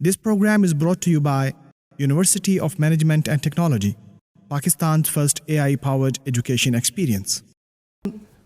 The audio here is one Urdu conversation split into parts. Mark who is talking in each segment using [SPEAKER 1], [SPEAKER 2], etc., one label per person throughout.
[SPEAKER 1] This program is brought to you by University of Management and Technology, Pakistan's first AI-powered education experience.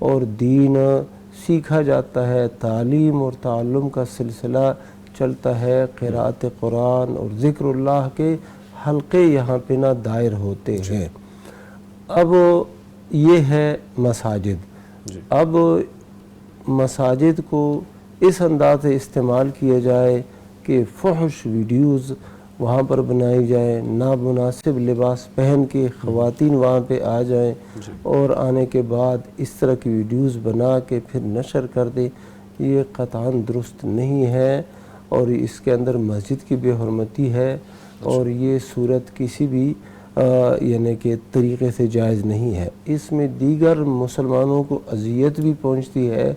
[SPEAKER 2] اور دین سیکھا جاتا ہے، تعلیم اور تعلم کا سلسلہ چلتا ہے، قراءت قرآن اور ذکر اللہ کے حلقے یہاں پہ نہ دائر ہوتے ہیں۔ اب یہ ہے مساجد۔ اب مساجد کو اس انداز سے استعمال کیا جائے کہ فحش ویڈیوز وہاں پر بنائی جائیں، نامناسب لباس پہن کے خواتین وہاں پہ آ جائیں اور آنے کے بعد اس طرح کی ویڈیوز بنا کے پھر نشر کر دیں، یہ قطعاً درست نہیں ہے اور اس کے اندر مسجد کی بے حرمتی ہے اور یہ صورت کسی بھی یعنی کہ طریقے سے جائز نہیں ہے۔ اس میں دیگر مسلمانوں کو اذیت بھی پہنچتی ہے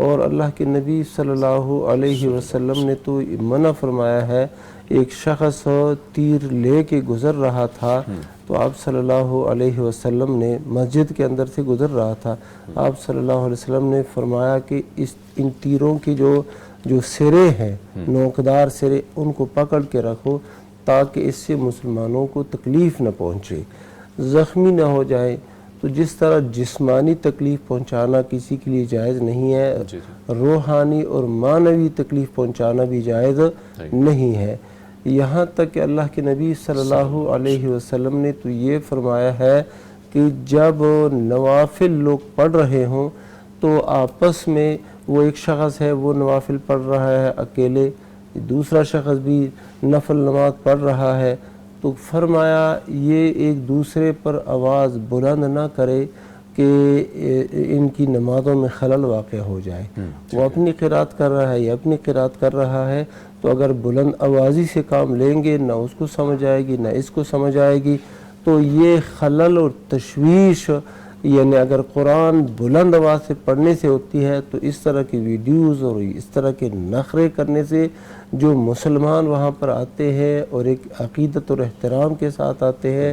[SPEAKER 2] اور اللہ کے نبی صلی اللہ علیہ وسلم نے تو منع فرمایا ہے۔ ایک شخص تیر لے کے گزر رہا تھا تو آپ صلی اللہ علیہ وسلم نے مسجد کے اندر سے گزر رہا تھا، آپ صلی اللہ علیہ وسلم نے فرمایا کہ ان تیروں کی جو سرے ہیں، نوکدار سرے، ان کو پکڑ کے رکھو تاکہ اس سے مسلمانوں کو تکلیف نہ پہنچے، زخمی نہ ہو جائے۔ تو جس طرح جسمانی تکلیف پہنچانا کسی کے لیے جائز نہیں ہے، روحانی اور معنوی تکلیف پہنچانا بھی جائز نہیں ہے۔ یہاں تک کہ اللہ کے نبی صلی اللہ علیہ وسلم نے تو یہ فرمایا ہے کہ جب نوافل لوگ پڑھ رہے ہوں تو آپس میں وہ ایک شخص ہے وہ نوافل پڑھ رہا ہے اکیلے، دوسرا شخص بھی نفل نماز پڑھ رہا ہے، تو فرمایا یہ ایک دوسرے پر آواز بلند نہ کرے کہ ان کی نمازوں میں خلل واقع ہو جائے۔ وہ اپنی قرات کر رہا ہے یا اپنی قرات کر رہا ہے تو اگر بلند آوازی سے کام لیں گے نہ اس کو سمجھ آئے گی نہ اس کو سمجھ آئے گی، تو یہ خلل اور تشویش یعنی اگر قرآن بلند آواز سے پڑھنے سے ہوتی ہے تو اس طرح کی ویڈیوز اور اس طرح کے نخرے کرنے سے جو مسلمان وہاں پر آتے ہیں اور ایک عقیدت اور احترام کے ساتھ آتے ہیں،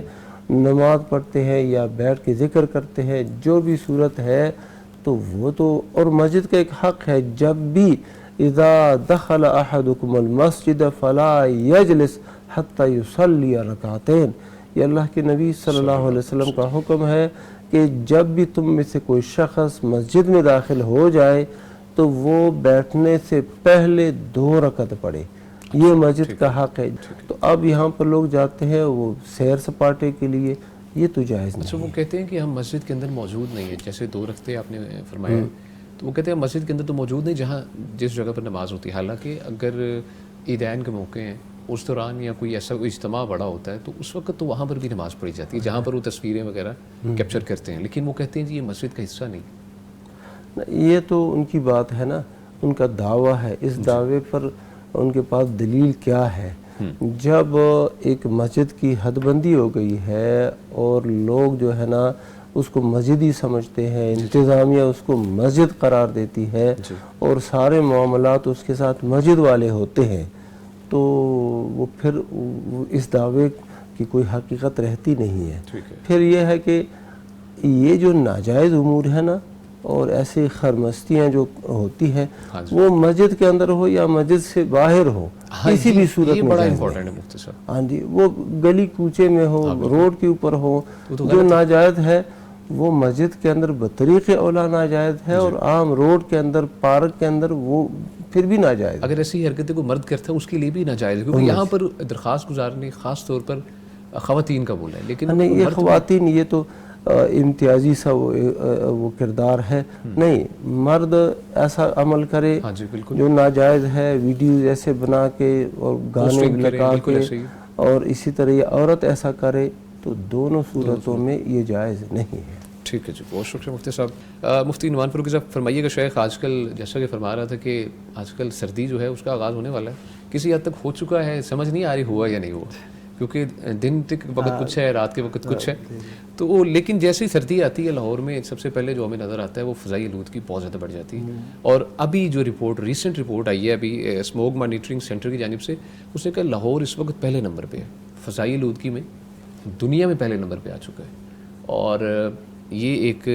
[SPEAKER 2] نماز پڑھتے ہیں یا بیٹھ کے ذکر کرتے ہیں، جو بھی صورت ہے تو وہ تو، اور مسجد کا ایک حق ہے، جب بھی اذا دخل احدکم المسجد فلا یجلس حتی یصلی رکعتین، یہ اللہ کے نبی صلی اللہ علیہ وسلم کا حکم ہے کہ جب بھی تم میں سے کوئی شخص مسجد میں داخل ہو جائے تو وہ بیٹھنے سے پہلے 2 رکعت پڑھے، یہ مسجد کا حق ہے۔ تو اب یہاں پر لوگ جاتے ہیں وہ سیر سپاٹے کے لیے، یہ تو جائز نہیں۔
[SPEAKER 3] اچھا، وہ کہتے ہیں کہ ہم مسجد کے اندر موجود نہیں ہیں، جیسے 2 رکعتیں آپ نے فرمایا، تو وہ کہتے ہیں مسجد کے اندر تو موجود نہیں جہاں جس جگہ پر نماز ہوتی ہے، حالانکہ اگر عیدین کے موقع ہیں اس دوران یا کوئی ایسا کوئی اجتماع بڑا ہوتا ہے تو اس وقت تو وہاں پر بھی نماز پڑھی جاتی ہے جہاں پر وہ تصویریں وغیرہ کیپچر کرتے ہیں، لیکن وہ کہتے ہیں جی یہ مسجد کا حصہ نہیں۔
[SPEAKER 2] یہ تو ان کی بات ہے نا، ان کا دعویٰ ہے، اس دعوے پر ان کے پاس دلیل کیا ہے؟ جب ایک مسجد کی حد بندی ہو گئی ہے اور لوگ جو ہے نا اس کو مسجد ہی سمجھتے ہیں، انتظامیہ اس کو مسجد قرار دیتی ہے اور سارے معاملات اس کے ساتھ مسجد والے ہوتے ہیں، تو وہ پھر اس دعوے کی کوئی حقیقت رہتی نہیں ہے۔ پھر یہ ہے کہ یہ جو ناجائز امور ہے نا اور ایسی خرمستیاں جو ہوتی ہیں وہ مسجد کے اندر ہو یا مسجد سے باہر ہو، کسی بھی صورت میں جائز نہیں۔ ہاں جی، وہ گلی کوچے میں ہو، روڈ کے اوپر ہو، جو ناجائز ہے وہ مسجد کے اندر بطریق اولا ناجائز ہے اور عام روڈ کے اندر، پارک کے اندر وہ پھر بھی ناجائز۔
[SPEAKER 3] اگر ایسی حرکتیں کوئی مرد کرتا ہے اس کے لیے بھی ناجائز ہے، کیونکہ یہاں پر درخواست گزارنے خاص طور پر خواتین کا بولا ہے، لیکن
[SPEAKER 2] نہیں، یہ خواتین یہ تو امتیازی سا وہ کردار ہے، نہیں، مرد ایسا عمل کرے جو ناجائز ہے، ویڈیوز ایسے بنا کے اور گانے لگا کے، اور اسی طرح یہ عورت ایسا کرے تو دونوں صورتوں میں یہ جائز نہیں ہے۔
[SPEAKER 3] ٹھیک ہے جی، بہت شکریہ مفتی صاحب۔ مفتی نعمان فاروقی صاحب فرمائیے گا، شیخ آج کل جیسا کہ فرما رہا تھا کہ آج کل سردی جو ہے اس کا آغاز ہونے والا ہے، کسی حد تک ہو چکا ہے، سمجھ نہیں آ رہی ہوا یا نہیں ہوا، کیونکہ دن کے وقت کچھ ہے، رات کے وقت کچھ ہے، تو وہ لیکن جیسے ہی سردی آتی ہے لاہور میں سب سے پہلے جو ہمیں نظر آتا ہے وہ فضائی آلودگی بہت زیادہ بڑھ جاتی ہے، اور ابھی جو ریسنٹ رپورٹ آئی ہے ابھی اسموگ مانیٹرنگ سینٹر کی جانب سے، اس نے کہا لاہور اس وقت پہلے نمبر پہ ہے فضائی آلودگی میں، دنیا میں پہلے نمبر پہ آ چکا ہے، اور یہ ایک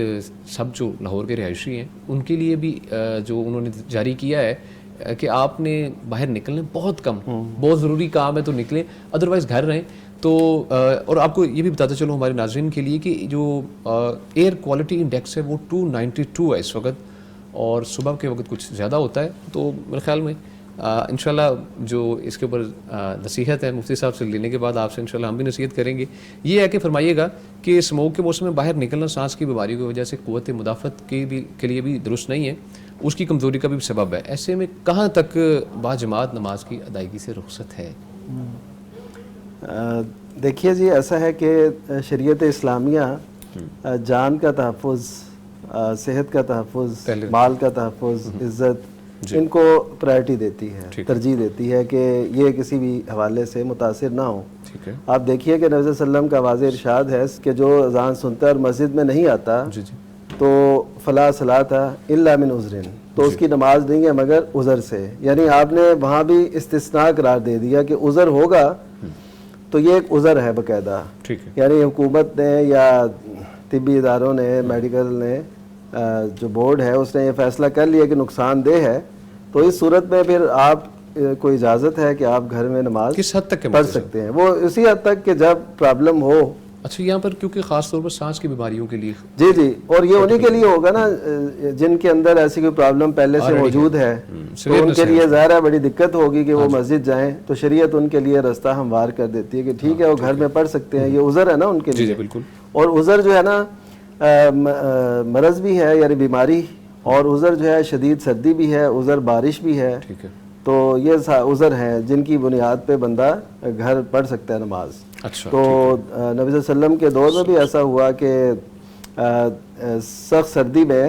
[SPEAKER 3] سب جو لاہور کے رہائشی ہیں ان کے لیے بھی جو انہوں نے جاری کیا ہے کہ آپ نے باہر نکلنا بہت کم، بہت ضروری کام ہے تو نکلیں، ادروائز گھر رہیں، تو اور آپ کو یہ بھی بتاتا چلوں ہمارے ناظرین کے لیے کہ جو ایئر کوالٹی انڈیکس ہے وہ 292 ہے اس وقت، اور صبح کے وقت کچھ زیادہ ہوتا ہے. تو میرے خیال میں انشاءاللہ جو اس کے اوپر نصیحت ہے مفتی صاحب سے لینے کے بعد آپ سے انشاءاللہ ہم بھی نصیحت کریں گے. یہ ہے کہ فرمائیے گا کہ اسموک کے موسم میں باہر نکلنا سانس کی بیماریوں کی وجہ سے قوت مدافعت کے لیے بھی درست نہیں ہے، اس کی کمزوری کا بھی سبب ہے. ایسے میں کہاں تک باجماعت نماز کی ادائیگی سے رخصت ہے؟
[SPEAKER 4] دیکھیے جی، ایسا ہے کہ شریعت اسلامیہ جان کا تحفظ، صحت کا تحفظ، مال کا تحفظ، عزت، ان کو پرائرٹی دیتی ہے، ترجیح دیتی ہے کہ یہ کسی بھی حوالے سے متاثر نہ ہو. آپ دیکھیے کہ نبی صلی اللہ علیہ وسلم کا واضح ارشاد ہے کہ جو اذان سنتا ہے اور مسجد میں نہیں آتا تو فلا صلاۃ الا من عذر، تو اس کی نماز نہیں ہے مگر عذر سے. یعنی آپ نے وہاں بھی استثناء قرار دے دیا کہ عذر ہوگا تو یہ ایک عذر ہے باقاعدہ. یعنی حکومت نے یا طبی اداروں نے، میڈیکل نے، جو بورڈ ہے اس نے یہ فیصلہ کر لیا کہ نقصان دہ ہے، تو اس صورت میں پھر آپ کو اجازت ہے کہ آپ گھر میں نماز
[SPEAKER 3] کس حد تک
[SPEAKER 4] پڑھ سکتے ہیں. وہ اسی حد تک کہ جب پرابلم ہو.
[SPEAKER 3] اچھا، یہاں پر کیونکہ خاص طور پر سانس کی بیماریوں کے لیے
[SPEAKER 4] جی، اور یہ انہی کے لیے ہوگا نا جن کے اندر ایسی کوئی پرابلم پہلے سے موجود ہے، تو ان کے لیے ظاہر ہے بڑی دقت ہوگی کہ وہ مسجد جائیں. تو شریعت ان کے لیے راستہ ہموار کر دیتی ہے کہ ٹھیک ہے وہ گھر میں پڑھ سکتے ہیں. یہ عذر ہے نا ان کے لیے.
[SPEAKER 3] بالکل.
[SPEAKER 4] اور عذر جو ہے نا مرض بھی ہے، یعنی بیماری، اور عذر جو ہے شدید سردی بھی ہے، عذر بارش بھی ہے. تو یہ عذر ہیں جن کی بنیاد پہ بندہ گھر پڑھ سکتا ہے نماز. تو نبی صلی اللہ علیہ وسلم کے دور میں بھی ایسا ہوا کہ سخت سردی میں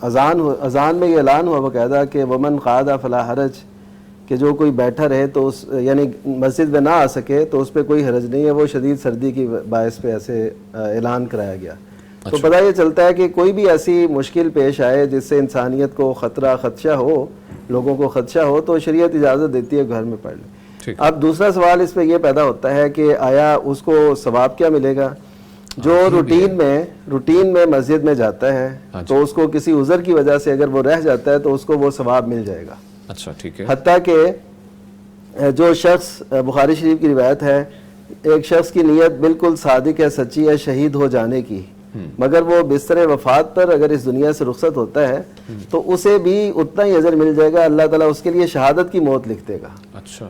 [SPEAKER 4] اذان میں یہ اعلان ہوا باقاعدہ کہ ومن قعد فلا حرج، کہ جو کوئی بیٹھا رہے تو اس یعنی مسجد میں نہ آ سکے تو اس پہ کوئی حرج نہیں ہے. وہ شدید سردی کی باعث پہ ایسے اعلان کرایا گیا. تو پتہ یہ چلتا ہے کہ کوئی بھی ایسی مشکل پیش آئے جس سے انسانیت کو خدشہ ہو، لوگوں کو خدشہ ہو، تو شریعت اجازت دیتی ہے گھر میں پڑھ لیں. اب دوسرا سوال اس پہ یہ پیدا ہوتا ہے کہ آیا اس کو ثواب کیا ملے گا؟ جو روٹین میں مسجد میں جاتا ہے تو اس کو کسی عذر کی وجہ سے اگر وہ رہ جاتا ہے تو اس کو وہ ثواب مل جائے گا.
[SPEAKER 3] اچھا، ٹھیک ہے.
[SPEAKER 4] حتیٰ کہ جو شخص، بخاری شریف کی روایت ہے، ایک شخص کی نیت بالکل صادق ہے، سچی ہے شہید ہو جانے کی، مگر وہ بستر وفات پر اگر اس دنیا سے رخصت ہوتا ہے تو اسے بھی اتنا ہی اجر مل جائے گا. اللہ تعالیٰ اس کے لیے شہادت کی موت لکھ دے گا.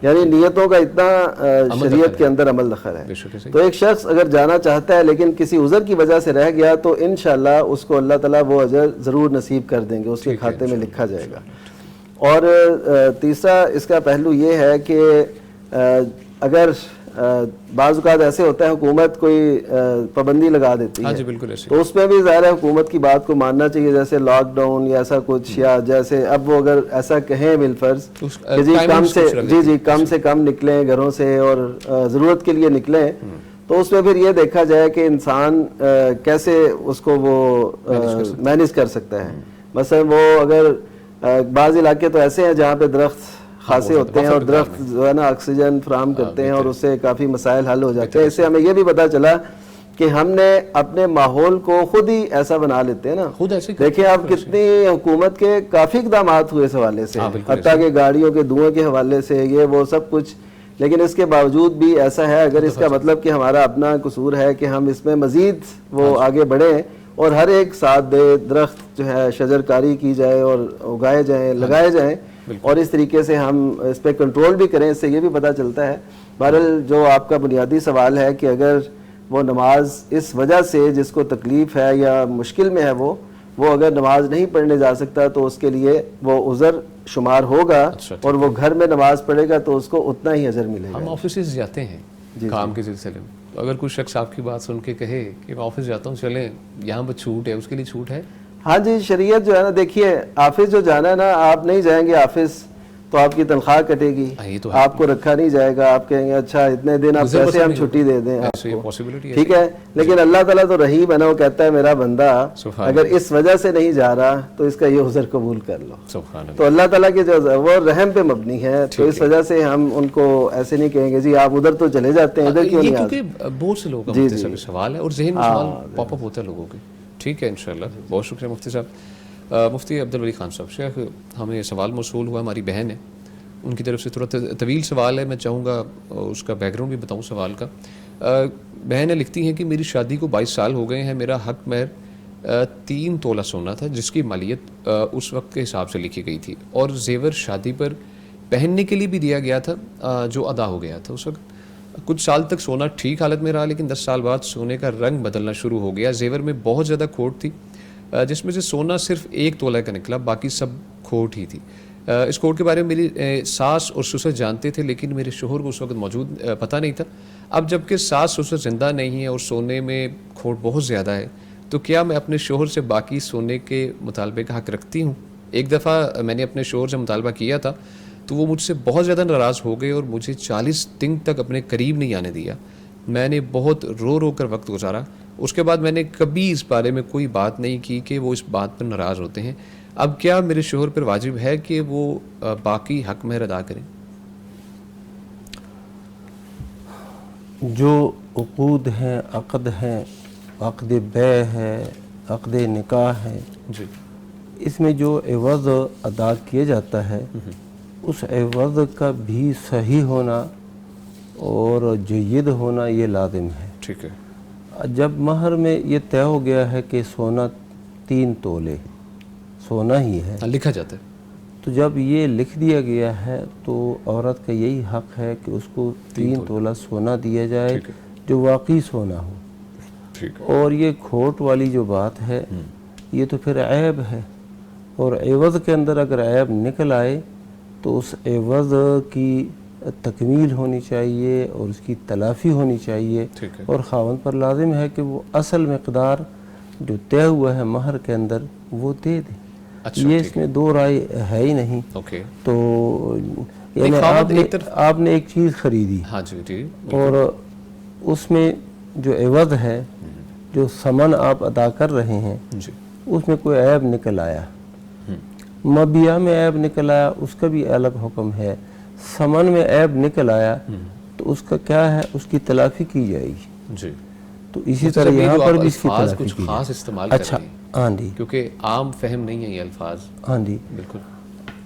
[SPEAKER 4] یعنی نیتوں کا اتنا شریعت کے اندر عمل دخل ہے. تو ایک شخص اگر جانا چاہتا ہے لیکن کسی عذر کی وجہ سے رہ گیا تو انشاءاللہ اس کو اللہ تعالیٰ وہ اجر ضرور نصیب کر دیں گے، اس کے کھاتے میں لکھا جائے گا. اور تیسرا اس کا پہلو یہ ہے کہ اگر بعض اوقات ایسے ہوتا ہے حکومت کوئی پابندی لگا دیتی ہے تو اس میں بھی ظاہر ہے حکومت کی بات کو ماننا چاہیے، جیسے لاک ڈاؤن یا ایسا کچھ، یا جیسے اب وہ اگر ایسا کہیں بالفرض کہ کم سے کم نکلیں گھروں سے اور ضرورت کے لیے نکلیں، تو اس میں پھر یہ دیکھا جائے کہ انسان کیسے اس کو وہ مینیج کر سکتا ہے. مثلا وہ اگر بعض علاقے تو ایسے ہیں جہاں پہ درخت خاصے ہوتے ہیں اور درخت جو ہے نا آکسیجن فراہم کرتے ہیں اور اس سے کافی مسائل حل ہو جاتے ہیں. اس سے ہمیں یہ بھی پتہ چلا کہ ہم نے اپنے ماحول کو خود ہی ایسا بنا لیتے ہیں نا. دیکھیں آپ کتنی حکومت کے کافی اقدامات ہوئے اس حوالے سے، حتیٰ کہ گاڑیوں کے دھوئیں کے حوالے سے یہ وہ سب کچھ، لیکن اس کے باوجود بھی ایسا ہے. اگر اس کا مطلب کہ ہمارا اپنا قصور ہے کہ ہم اس میں مزید وہ آگے بڑھیں اور ہر ایک ساتھ دے، درخت جو ہے شجر کاری کی جائے اور اگائے جائیں، لگائے جائیں، اور اس طریقے سے ہم اس پہ کنٹرول بھی کریں. اس سے یہ بھی پتہ چلتا ہے. بہرحال جو آپ کا بنیادی سوال ہے کہ اگر وہ نماز اس وجہ سے جس کو تکلیف ہے یا مشکل میں ہے وہ اگر نماز نہیں پڑھنے جا سکتا تو اس کے لیے وہ عذر شمار ہوگا اور وہ گھر میں نماز پڑھے گا تو اس کو اتنا ہی اجر ملے گا.
[SPEAKER 3] ہم آفیسز جاتے ہیں کام کے سلسلے میں، تو اگر کوئی شخص آپ کی بات سن کے کہے کہ میں آفس جاتا ہوں چلیں یہاں پر چھوٹ ہے، اس کے لیے چھوٹ ہے؟
[SPEAKER 4] ہاں جی، شریعت جو ہے نا، دیکھیے آفس جو جانا ہے نا، آپ نہیں جائیں گے آفس تو آپ کی تنخواہ کٹے گی، آپ کو رکھا نہیں جائے گا. آپ کہیں گے اچھا اتنے دن آپ پیسے ہم چھٹی دے دیں آپ کو، ٹھیک ہے. لیکن اللہ تعالیٰ تو رحیم ہے نا، وہ کہتا ہے میرا بندہ اگر اس وجہ سے نہیں جا رہا تو اس کا یہ عذر قبول کر لو. تو اللہ تعالیٰ کے جو وہ رحم پہ مبنی ہے، تو اس وجہ سے ہم ان کو ایسے نہیں کہیں گے جی آپ ادھر تو چلے جاتے ہیں، ادھر کیوں نہیں آتے.
[SPEAKER 3] کیونکہ بہت سے لوگوں کا سوال ہے اور ذہن میں سوال پاپ اپ ہوتا ہے لوگوں کے. ٹھیک ہے، انشاءاللہ بہت شکریہ مفتی صاحب. مفتی عبدالولی خان صاحب، شیخ ہمیں سوال موصول ہوا، ہماری بہن ہے ان کی طرف سے تھوڑا طویل سوال ہے, میں چاہوں گا اس کا بیک گراؤنڈ بھی بتاؤں سوال کا. بہنیں لکھتی ہیں کہ میری شادی کو 22 سال ہو گئے ہیں, میرا حق مہر 3 تولہ سونا تھا جس کی مالیت اس وقت کے حساب سے لکھی گئی تھی, اور زیور شادی پر پہننے کے لیے بھی دیا گیا تھا جو ادا ہو گیا تھا اس وقت. کچھ سال تک سونا ٹھیک حالت میں رہا, لیکن 10 سال بعد سونے کا رنگ بدلنا شروع ہو گیا. زیور میں بہت زیادہ کھوٹ تھی, جس میں سے سونا صرف 1 تولہ کا نکلا, باقی سب کھوٹ ہی تھی. اس کھوٹ کے بارے میں میری ساس اور سسر جانتے تھے, لیکن میرے شوہر کو اس وقت موجود پتہ نہیں تھا. اب جب کہ ساس سسر زندہ نہیں ہیں اور سونے میں کھوٹ بہت زیادہ ہے, تو کیا میں اپنے شوہر سے باقی سونے کے مطالبے کا حق رکھتی ہوں؟ ایک دفعہ میں نے اپنے شوہر سے مطالبہ کیا تھا تو وہ مجھ سے بہت زیادہ ناراض ہو گئے اور مجھے 40 دن تک اپنے قریب نہیں آنے دیا. میں نے بہت رو کر وقت گزارا. اس کے بعد میں نے کبھی اس بارے میں کوئی بات نہیں کی کہ وہ اس بات پر ناراض ہوتے ہیں. اب کیا میرے شوہر پر واجب ہے کہ وہ باقی حق مہر ادا کریں؟
[SPEAKER 2] جو عقود ہیں, عقد ہیں, عقد بیع ہے, عقد نکاح ہے,
[SPEAKER 3] جی,
[SPEAKER 2] اس میں جو عوض ادا کیا جاتا ہے اس عوض کا بھی صحیح ہونا اور جید ہونا یہ لازم ہے.
[SPEAKER 3] ٹھیک ہے.
[SPEAKER 2] جب مہر میں یہ طے ہو گیا ہے کہ سونا 3 تولے سونا ہی ہے,
[SPEAKER 3] لکھا جاتا ہے,
[SPEAKER 2] تو جب یہ لکھ دیا گیا ہے تو عورت کا یہی حق ہے کہ اس کو 3 تولہ سونا دیا جائے جو واقعی سونا ہو. اور یہ کھوٹ والی جو بات ہے یہ تو پھر عیب ہے, اور عوض کے اندر اگر عیب نکل آئے تو اس عوض کی تکمیل ہونی چاہیے اور اس کی تلافی ہونی چاہیے, اور خاوند پر لازم ہے کہ وہ اصل مقدار جو طے ہوا ہے مہر کے اندر وہ دے دے. یہ اس میں 2 رائے ہے ہی نہیں. تو یعنی آپ نے ایک چیز خریدی اور اس میں جو عوض ہے, جو ثمن آپ ادا کر رہے ہیں, اس میں کوئی عیب نکل آیا, مبیع میں عیب نکل آیا, اس کا بھی الگ حکم ہے. ثمن میں عیب نکل آیا تو اس کا کیا ہے, اس کی تلافی کی جائے گی.
[SPEAKER 3] جی,
[SPEAKER 2] تو اسی طرح یہاں پر بھی اس کی تلافی
[SPEAKER 3] کچھ
[SPEAKER 2] کی
[SPEAKER 3] خاص استعمال کر رہے ہیں.
[SPEAKER 2] ہاں جی,
[SPEAKER 3] کیونکہ عام فہم نہیں ہے یہ الفاظ.
[SPEAKER 2] ہاں جی,
[SPEAKER 3] بالکل.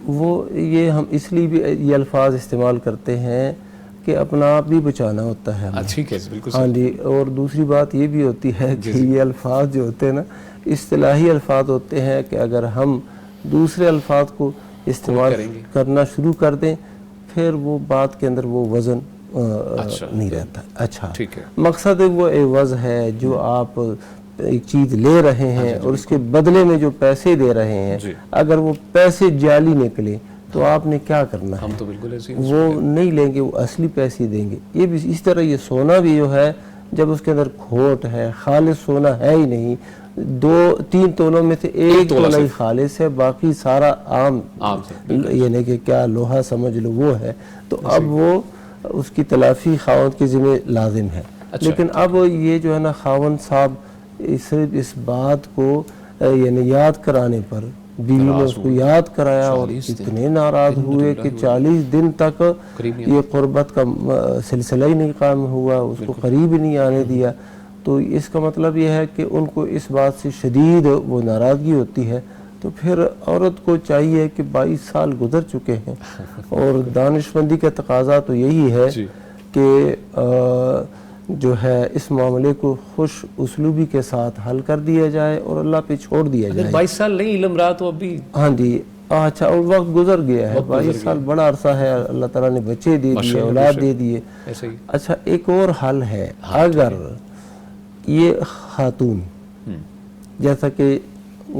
[SPEAKER 2] وہ یہ ہم اس لیے بھی یہ الفاظ استعمال کرتے ہیں کہ اپنا آپ بھی بچانا ہوتا ہے.
[SPEAKER 3] ٹھیک ہے, بالکل.
[SPEAKER 2] ہاں جی, اور دوسری بات یہ بھی ہوتی ہے کہ یہ الفاظ جو ہوتے ہیں نا اصطلاحی الفاظ ہوتے ہیں کہ اگر ہم دوسرے الفاظ کو استعمال کرنا شروع کر دیں پھر وہ بات کے اندر وہ وزن نہیں رہتا. اچھا, مقصد وہ عوض ہے جو آپ ایک چیز لے رہے ہیں اور اس کے بدلے میں جو پیسے دے رہے ہیں, اگر وہ پیسے جعلی نکلے تو آپ نے کیا کرنا ہے؟
[SPEAKER 3] ہم تو بالکل ایسے
[SPEAKER 2] وہ نہیں لیں گے, وہ اصلی پیسے دیں گے. یہ بھی اس طرح یہ سونا بھی جو ہے جب اس کے اندر کھوٹ ہے, خالص سونا ہے ہی نہیں, 2-3 تولوں میں سے 1 تولہ ہی خالص ہے, باقی سارا عام یعنی کہ کیا لوہا سمجھ لو وہ ہے, تو اب وہ اس کی تلافی خاوند کے ذمہ لازم ہے. لیکن اب یہ جو ہے نا خاوند صاحب صرف اس بات کو یعنی یاد کرانے پر بیوی نے اس کو یاد کرایا اور اتنے ناراض ہوئے کہ 40 دن تک یہ قربت کا سلسلہ ہی نہیں قائم ہوا, اس کو قریب نہیں آنے دیا. تو اس کا مطلب یہ ہے کہ ان کو اس بات سے شدید وہ ناراضگی ہوتی ہے. تو پھر عورت کو چاہیے کہ 22 سال گزر چکے ہیں اور دانشمندی کا تقاضا تو یہی ہے کہ جو ہے اس معاملے کو خوش اسلوبی کے ساتھ حل کر دیا جائے اور اللہ پہ چھوڑ دیا جائے.
[SPEAKER 3] 22 سال نہیں علم رہا تو ابھی.
[SPEAKER 2] ہاں جی, اچھا, اور وقت گزر گیا ہے, 22 سال بڑا عرصہ ہے, اللہ تعالیٰ نے بچے دے دیے, اولاد دے دیے. اچھا, ایک اور حل ہے, اگر یہ خاتون جیسا کہ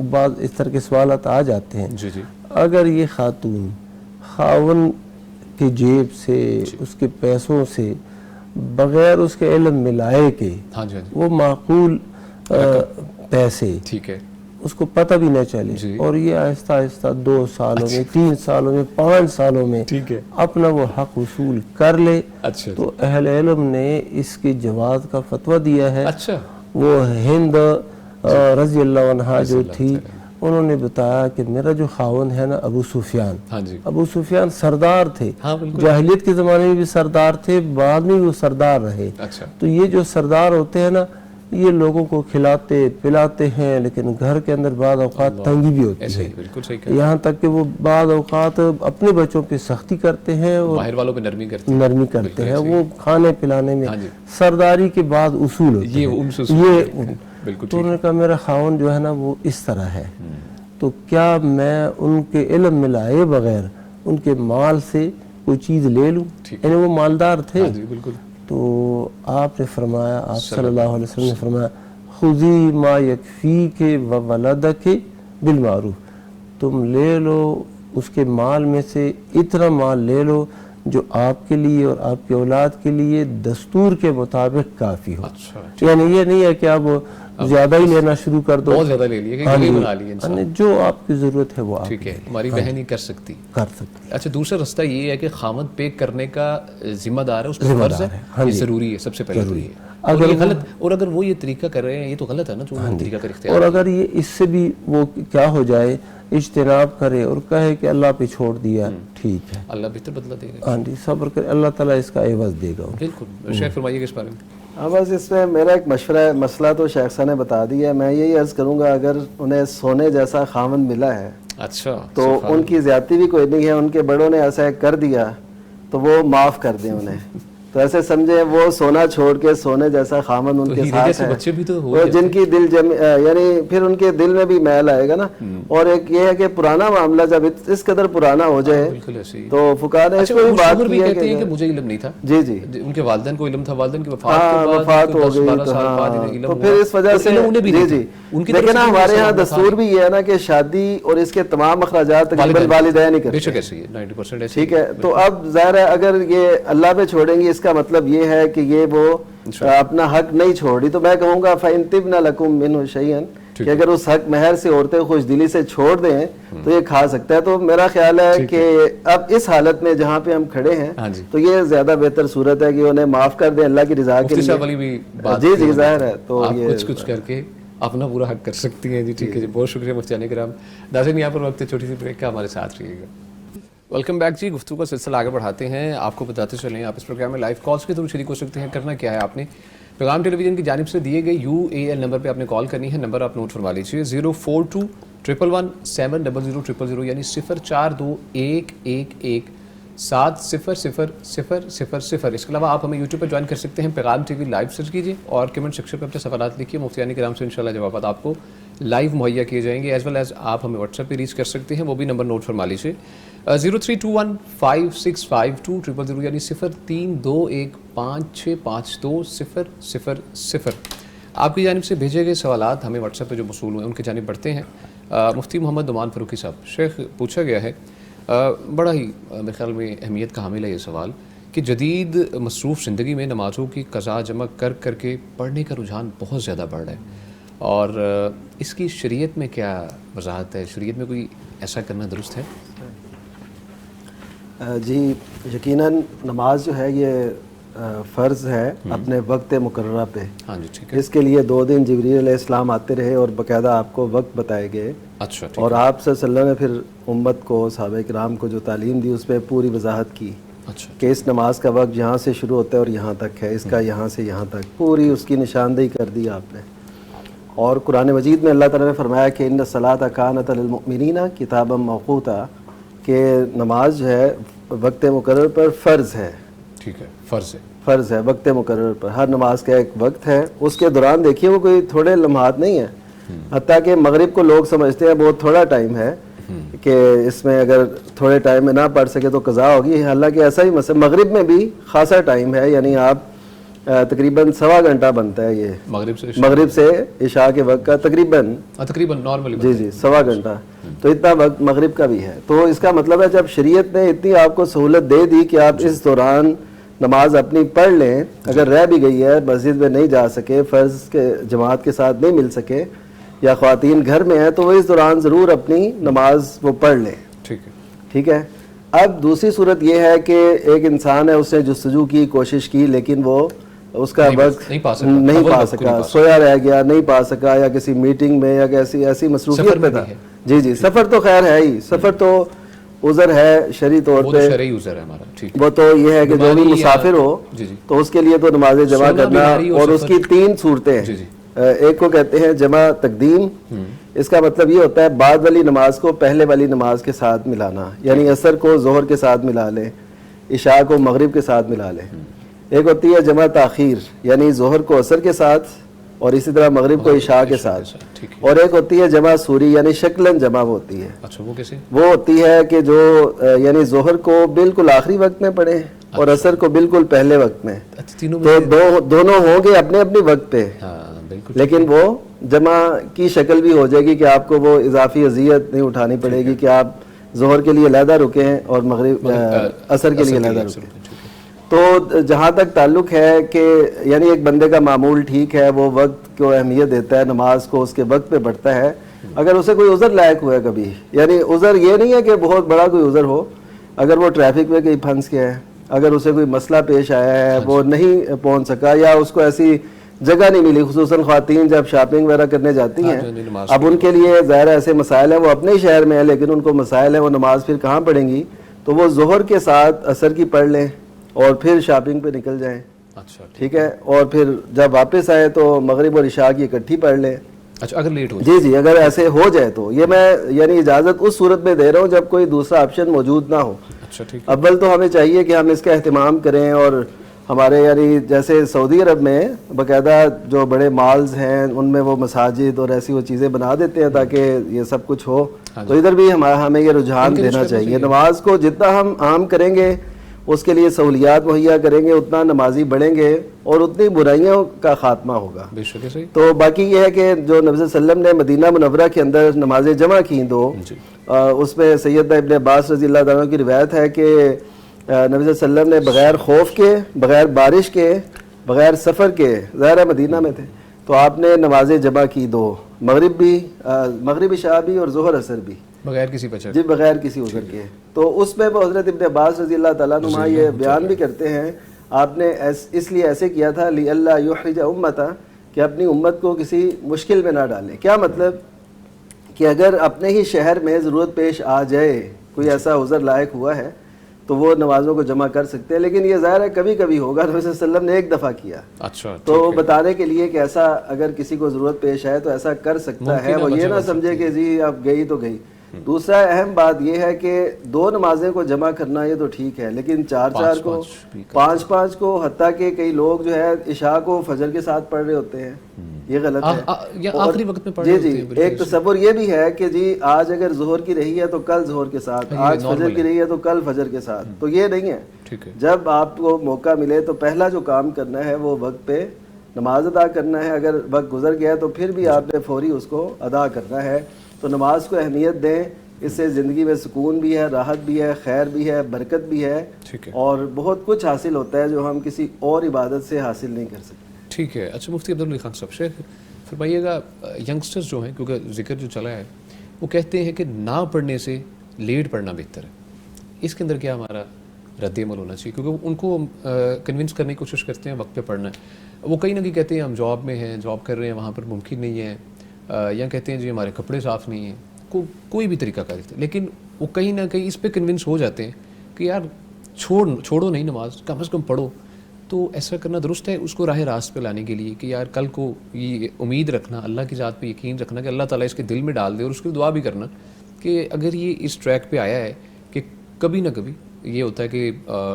[SPEAKER 2] بعض اس طرح کے سوالات آ جاتے ہیں, اگر یہ خاتون خاون کی جیب سے اس کے پیسوں سے بغیر اس کے علم ملائے کے وہ معقول پیسے اس کو پتہ بھی نہ چلے اور یہ آہستہ آہستہ 2 سالوں میں 3 سالوں میں 5 سالوں میں اپنا وہ حق وصول کر لے, تو اہل علم نے اس کے جواز کا فتویٰ دیا ہے. وہ ہند رضی اللہ عنہا جو تھی انہوں نے بتایا کہ میرا جو خاون ہے نا ابو سفیان سردار تھے, جاہلیت کے زمانے میں بھی سردار تھے, بعد میں وہ سردار رہے. تو یہ جو سردار ہوتے ہیں نا یہ لوگوں کو کھلاتے پلاتے ہیں، لیکن گھر کے اندر بعض اوقات تنگی بھی ہوتی
[SPEAKER 3] ایسے
[SPEAKER 2] ہے،
[SPEAKER 3] ہی بالکل صحیح کہا،
[SPEAKER 2] یہاں تک کہ وہ بعض اوقات اپنے بچوں پہ سختی کرتے ہیں اور
[SPEAKER 3] باہر والوں پہ نرمی کرتے ہیں،
[SPEAKER 2] نرمی کرتے ہیں، وہ کھانے پلانے میں
[SPEAKER 3] ہاں جی،
[SPEAKER 2] سرداری کے بعض اصول ہوتے
[SPEAKER 3] یہ
[SPEAKER 2] ہیں،
[SPEAKER 3] ان سے بالکل
[SPEAKER 2] تو انہوں نے کہا میرا خاون جو ہے نا وہ اس طرح ہے، تو کیا میں ان کے علم میں لائے بغیر ان کے مال سے کوئی چیز لے لوں؟ یعنی وہ مالدار تھے،
[SPEAKER 3] جی بالکل،
[SPEAKER 2] تو آپ نے فرمایا، آپ صلی اللہ علیہ وسلم نے فرمایا خذی ما یکفیک و ولدک بالمعروف، تم لے لو اس کے مال میں سے اتنا مال لے لو جو آپ کے لیے اور آپ کی اولاد کے لیے دستور کے مطابق کافی ہو،
[SPEAKER 3] اچھا
[SPEAKER 2] یعنی یہ نہیں ہے کہ آپ زیادہ ہی لینا شروع کر دو،
[SPEAKER 3] بہت زیادہ لے لیے کہ گلی بنا لیے انسان،
[SPEAKER 2] یعنی جو آپ کی ضرورت ہے وہ آپ
[SPEAKER 3] ٹھیک ہے، ہماری بہن ہی کر سکتی،
[SPEAKER 2] کر سکتے۔
[SPEAKER 3] اچھا دوسرا رستہ یہ ہے کہ خامد پے کرنے کا ذمہ دار ہے، اس کا فرض ہے، یہ ضروری ہے، سب سے پہلے ضروری ہے، اور یہ غلط، اور اگر وہ یہ طریقہ کر رہے ہیں یہ تو غلط ہے نا، جو انہوں نے طریقہ کر اختیار،
[SPEAKER 2] اور اگر یہ اس سے بھی وہ کیا ہو جائے اجتناب کرے اور کہے کہ اللہ پہ چھوڑ دیا، ٹھیک ہے،
[SPEAKER 3] اللہ بہتر بدلہ دے گا،
[SPEAKER 2] ہاں جی، صبر کرے، اللہ تعالیٰ اس کا عوض دے گا۔
[SPEAKER 3] بالکل، شیخ فرمائیے اس بارے میں۔
[SPEAKER 4] ہاں بس اس میں میرا ایک مشورہ ہے، مسئلہ تو شیخ صاحب نے بتا دیا ہے، میں یہی عرض کروں گا اگر انہیں سونے جیسا خاوند ملا ہے
[SPEAKER 3] اچھا
[SPEAKER 4] تو ان کی زیادتی بھی کوئی نہیں ہے، ان کے بڑوں نے ایسا کر دیا تو وہ معاف کر دیں انہیں، تو ایسے سمجھیں وہ سونا چھوڑ کے سونے جیسا خاوند ان کے ساتھ ہے،
[SPEAKER 3] بچے بھی تو ہو
[SPEAKER 4] تو جن کی دل یعنی پھر ان کے دل میں بھی میل آئے گا نا، اور ایک یہ ہے کہ پرانا معاملہ جب اس قدر پرانا ہو جائے
[SPEAKER 3] بالکل ایسے ہی،
[SPEAKER 4] تو فقہا نے اس کو بھی بات کی ہے
[SPEAKER 3] کہ مجھے علم نہیں تھا،
[SPEAKER 4] جی جی
[SPEAKER 3] ان کے والدین کو علم تھا، والدین کی وفات
[SPEAKER 4] ہو گئی تو پھر اس وجہ سے جی جی، لیکن ہمارے ہاں دستور بھی یہ ہے نا کہ شادی اور اس کے تمام اخراجات تقریباً والدین ہی کرتے ہیں،
[SPEAKER 3] 90%
[SPEAKER 4] ٹھیک ہے، تو اب ظاہر ہے اگر یہ اللہ پہ چھوڑیں گی اس کا مطلب یہ ہے کہ یہ وہ اپنا حق نہیں چھوڑ رہی، تو میں کہوں گا فَإِن طِبْنَ لَكُم مِّنْهُ شَيْئًا، کہ اگر اس حق مہر سے عورتیں خوش دلی سے چھوڑ دیں تو یہ کھا سکتا ہے، تو میرا خیال ہے کہ اب اس حالت میں جہاں پہ ہم کھڑے ہیں تو یہ زیادہ بہتر صورت ہے کہ انہیں معاف کر دیں اللہ کی رضا کے لیے، جی جی ظاہر ہے، تو یہ
[SPEAKER 3] کچھ کر کے اپنا پورا حق کر سکتی ہیں، جی ٹھیک ہے جی، بہت شکریہ مفتیان کرام۔ ناظرین یہاں پر وقت چھوٹی سی بریک کا، ہمارے ساتھ رہیے گا۔ ویلکم بیک جی، گفتگو کا سلسلہ آگے بڑھاتے ہیں، آپ کو بتاتے چلیں آپ اس پروگرام میں لائیو کالز کے تھرو شریک ہو سکتے ہیں۔ کرنا کیا ہے، آپ نے پیغام ٹیلی ویژن کی جانب سے دیے گئے UAL نمبر پہ آپ نے کال کرنی ہے، نمبر آپ نوٹ فرما لیجیے 04211170000، یعنی 0421117000۔ اس کے علاوہ آپ ہمیں یوٹیوب پہ جوائن کر سکتے ہیں، پیغام ٹی وی لائیو سرچ کیجیے اور کمنٹ سیکشن پہ اپنے سوالات لکھیے، مفتیان کرام سے انشاءاللہ جوابات آپ کو لائیو مہیا کیے جائیں گے، ایز ویل ایز آپ ہمیں واٹس ایپ پہ ریچ کر سکتے ہیں، وہ بھی نمبر نوٹ فرما لیجیے 0321565200، یعنی 0321565200۔ آپ کی جانب سے بھیجے گئے سوالات ہمیں واٹس ایپ پہ جو موصول ہوئے ان کی جانب بڑھتے ہیں۔ مفتی محمد نعمان فاروقی صاحب، شیخ پوچھا گیا ہے، بڑا ہی میرے خیال میں اہمیت کا حامل ہے یہ سوال، کہ جدید مصروف زندگی میں نمازوں کی قضا جمع کر کر کے پڑھنے کا رجحان بہت زیادہ بڑھ رہا ہے، اور اس کی شریعت میں کیا وضاحت ہے، شریعت میں کوئی ایسا کرنا درست ہے؟
[SPEAKER 4] جی یقیناً نماز جو ہے یہ فرض ہے اپنے وقت مقررہ پہ،
[SPEAKER 3] ہاں جی ٹھیک ہے،
[SPEAKER 4] اس کے لیے 2 دن جبریل علیہ السلام آتے رہے اور باقاعدہ آپ کو وقت بتائے گئے،
[SPEAKER 3] اچھا
[SPEAKER 4] اور آپ صلی اللہ علیہ وسلم نے پھر امت کو، صحابہ کرام کو جو تعلیم دی اس پہ پوری وضاحت کی
[SPEAKER 3] اچھا
[SPEAKER 4] کہ اس نماز کا وقت یہاں سے شروع ہوتا ہے اور یہاں تک ہے، اس کا یہاں سے یہاں تک پوری اس کی نشاندہی کر دی آپ نے۔ اور قرآن مجید میں اللہ تعالیٰ نے فرمایا کہ ان الصلاۃ کانت للمؤمنین کتابا موقوتا، کہ نماز جو ہے وقت مقرر پر فرض ہے،
[SPEAKER 3] ٹھیک ہے، فرض ہے
[SPEAKER 4] وقت مقرر پر، ہر نماز کا ایک وقت ہے، اس کے دوران دیکھیے وہ کوئی تھوڑے لمحات نہیں ہیں، حتیٰ کہ مغرب کو لوگ سمجھتے ہیں بہت تھوڑا ٹائم ہے کہ اس میں اگر تھوڑے ٹائم میں نہ پڑھ سکے تو قضا ہوگی، حالانکہ ایسا ہی مسئلہ مغرب میں بھی خاصا ٹائم ہے، یعنی آپ تقریباً 1.25 گھنٹہ بنتا ہے یہ مغرب سے عشاء کے وقت کا تقریباً
[SPEAKER 3] نارملی
[SPEAKER 4] جی 1.25 گھنٹہ، تو اتنا وقت مغرب کا بھی ہے، تو اس کا مطلب ہے جب شریعت نے اتنی آپ کو سہولت دے دی کہ آپ اس دوران نماز اپنی پڑھ لیں، اگر رہ بھی گئی ہے مسجد میں نہیں جا سکے، فرض کے جماعت کے ساتھ نہیں مل سکے، یا خواتین گھر میں ہیں، تو وہ اس دوران ضرور اپنی نماز وہ پڑھ لیں، ٹھیک ہے۔ اب دوسری صورت یہ ہے کہ ایک انسان ہے، اس نے جستجو کی، کوشش کی، لیکن وہ اس کا وقت نہیں پا سکا، سویا رہ گیا، نہیں پا سکا، یا کسی میٹنگ میں یا ایسی مصروفیت میں تھا، جی سفر تو خیر ہے ہی، سفر تو عذر ہے شرعی طور پہ، وہ تو یہ ہے کہ جو بھی مسافر ہو تو اس کے لیے تو نماز جمع کرنا، اور اس کی 3 صورتیں ہیں، ایک کو کہتے ہیں جمع تقدیم. اس کا مطلب یہ ہوتا ہے بعد والی نماز کو پہلے والی نماز کے ساتھ ملانا، یعنی عصر کو ظہر کے ساتھ ملا لیں، عشاء کو مغرب کے ساتھ ملا لیں. ایک ہوتی ہے جمع تاخیر، یعنی ظہر کو عصر کے ساتھ اور اسی طرح مغرب کو عشاء کے ساتھ. اور ایک ہوتی ہے جمع سوری، یعنی شکلاً جمع ہوتی ہے.
[SPEAKER 3] اچھا وہ کیسے؟
[SPEAKER 4] وہ ہوتی ہے کہ جو یعنی ظہر کو بالکل آخری وقت میں پڑھیں اور عصر کو بالکل پہلے وقت میں، تو دونوں ہوں گے اپنے اپنے وقت پہ، لیکن وہ جمع کی شکل بھی ہو جائے گی کہ آپ کو وہ اضافی اذیت نہیں اٹھانی پڑے گی کہ آپ ظہر کے لیے علیحدہ رکے ہیں اور مغرب عصر کے لیے علیحدہ رکے. تو جہاں تک تعلق ہے کہ یعنی ایک بندے کا معمول ٹھیک ہے، وہ وقت کو اہمیت دیتا ہے، نماز کو اس کے وقت پہ پڑھتا ہے. اگر اسے کوئی عذر لائق ہوا ہے کبھی، یعنی عذر یہ نہیں ہے کہ بہت بڑا کوئی عذر ہو، اگر وہ ٹریفک میں کہیں پھنس گیا ہے، اگر اسے کوئی مسئلہ پیش آیا ہے، وہ نہیں پہنچ سکا، یا اس کو ایسی جگہ نہیں ملی، خصوصاً خواتین جب شاپنگ وغیرہ کرنے جاتی ہیں، اب ان کے لیے ظاہر ایسے مسائل ہیں، وہ اپنے ہی شہر میں ہیں لیکن ان کو مسائل ہیں، وہ نماز پھر کہاں پڑھیں گی، تو وہ ظہر کے ساتھ عصر کی پڑھ لیں اور پھر شاپنگ پہ نکل جائیں.
[SPEAKER 3] اچھا
[SPEAKER 4] ٹھیک ہے، اور پھر جب واپس آئے تو مغرب اور عشاء کی اکٹھی پڑھ لیں.
[SPEAKER 3] اچھا اگر لیٹ ہو
[SPEAKER 4] جی اگر ایسے ہو جائے تو یہ میں یعنی اجازت اس صورت میں دے رہا ہوں جب کوئی دوسرا آپشن موجود نہ ہو.
[SPEAKER 3] اچھا ٹھیک.
[SPEAKER 4] اول تو ہمیں چاہیے کہ ہم اس کا اہتمام کریں، اور ہمارے یعنی جیسے سعودی عرب میں باقاعدہ جو بڑے مالز ہیں ان میں وہ مساجد اور ایسی وہ چیزیں بنا دیتے ہیں تاکہ یہ سب کچھ ہو. تو ادھر بھی ہمیں یہ رجحان دینا چاہیے. نماز کو جتنا ہم عام کریں گے، اس کے لیے سہولیات مہیا کریں گے، اتنا نمازی بڑھیں گے اور اتنی برائیوں کا خاتمہ ہوگا. تو باقی یہ ہے کہ جو نبی صلی اللہ علیہ وسلم نے مدینہ منورہ کے اندر نمازیں جمع کی دو، اس میں سیدنا ابن عباس رضی اللہ تعالیٰ کی روایت ہے کہ نبی صلی اللہ علیہ وسلم نے بغیر خوف کے، بغیر بارش کے، بغیر سفر کے، ظاہر مدینہ میں تھے، تو آپ نے نمازیں جمع کی دو، مغرب عشاء بھی اور ظہر عصر بھی،
[SPEAKER 3] بغیر کسی بچت،
[SPEAKER 4] جی بغیر کسی عذر کے. تو اس میں وہ حضرت ابن عباس رضی اللہ تعالیٰ عنہ یہ بیان بھی کرتے ہیں، آپ نے اس لیے ایسے کیا تھا لِأَلَّا يُحْرِجَ أُمَّتَهُ، کہ اپنی امت کو کسی مشکل میں نہ ڈالیں. کیا مطلب کہ اگر اپنے ہی شہر میں ضرورت پیش آ جائے، کوئی ایسا عذر لائق ہوا ہے تو وہ نمازوں کو جمع کر سکتے ہیں، لیکن یہ ظاہر ہے کبھی کبھی ہوگا. نبی صلی اللہ علیہ وسلم نے ایک دفعہ کیا. اچھا تو بتانے کے لیے کہ ایسا اگر کسی کو ضرورت پیش آئے تو ایسا کر سکتا ہے، وہ یہ نہ سمجھے کہ جی اب گئی تو گئی. دوسرا اہم بات یہ ہے کہ دو نمازیں کو جمع کرنا یہ تو ٹھیک ہے، لیکن چار کو، پانچ کو، حتیٰ کہ کئی لوگ جو ہے عشاء کو فجر کے ساتھ پڑھ رہے ہوتے ہیں، یہ غلط ہے.
[SPEAKER 3] آخری وقت میں پڑھ رہے ہوتے ہیں.
[SPEAKER 4] ایک تصور یہ بھی ہے کہ جی آج اگر ظہر کی رہی ہے تو کل ظہر کے ساتھ، آج فجر کی رہی ہے تو کل فجر کے ساتھ، تو یہ نہیں ہے. جب آپ کو موقع ملے تو پہلا جو کام کرنا ہے وہ وقت پہ نماز ادا کرنا ہے. اگر وقت گزر گیا تو پھر بھی آپ نے فوری اس کو ادا کرنا ہے. تو نماز کو اہمیت دیں، اس سے زندگی میں سکون بھی ہے، راحت بھی ہے، خیر بھی ہے، برکت بھی ہے، اور بہت کچھ حاصل ہوتا ہے جو ہم کسی اور عبادت سے حاصل نہیں کر سکتے.
[SPEAKER 3] ٹھیک ہے. اچھا مفتی عبدالعلی خان صاحب، شیخ فرمائیے گا، ینگسٹرز جو ہیں، کیونکہ ذکر جو چلا ہے وہ کہتے ہیں کہ نہ پڑھنے سے لیٹ پڑھنا بہتر ہے، اس کے اندر کیا ہمارا رد عمل ہونا چاہیے؟ کیونکہ ان کو کنونس کرنے کی کوشش کرتے ہیں وقت پہ پڑھنا ہے. وہ کہیں نہ کہیں کہتے ہیں ہم جاب میں ہیں، جاب کر رہے ہیں، وہاں پر ممکن نہیں ہے، یا کہتے ہیں جی ہمارے کپڑے صاف نہیں ہیں، کوئی بھی طریقہ کار ہے، لیکن وہ کہیں نہ کہیں اس پہ کنونس ہو جاتے ہیں کہ یار چھوڑو نہیں نماز، کم از کم پڑھو. تو ایسا کرنا درست ہے اس کو راہ راست پہ لانے کے لیے کہ یار کل کو یہ امید رکھنا، اللہ کی ذات پہ یقین رکھنا کہ اللہ تعالیٰ اس کے دل میں ڈال دے، اور اس کی دعا بھی کرنا کہ اگر یہ اس ٹریک پہ آیا ہے کہ کبھی نہ کبھی یہ ہوتا ہے کہ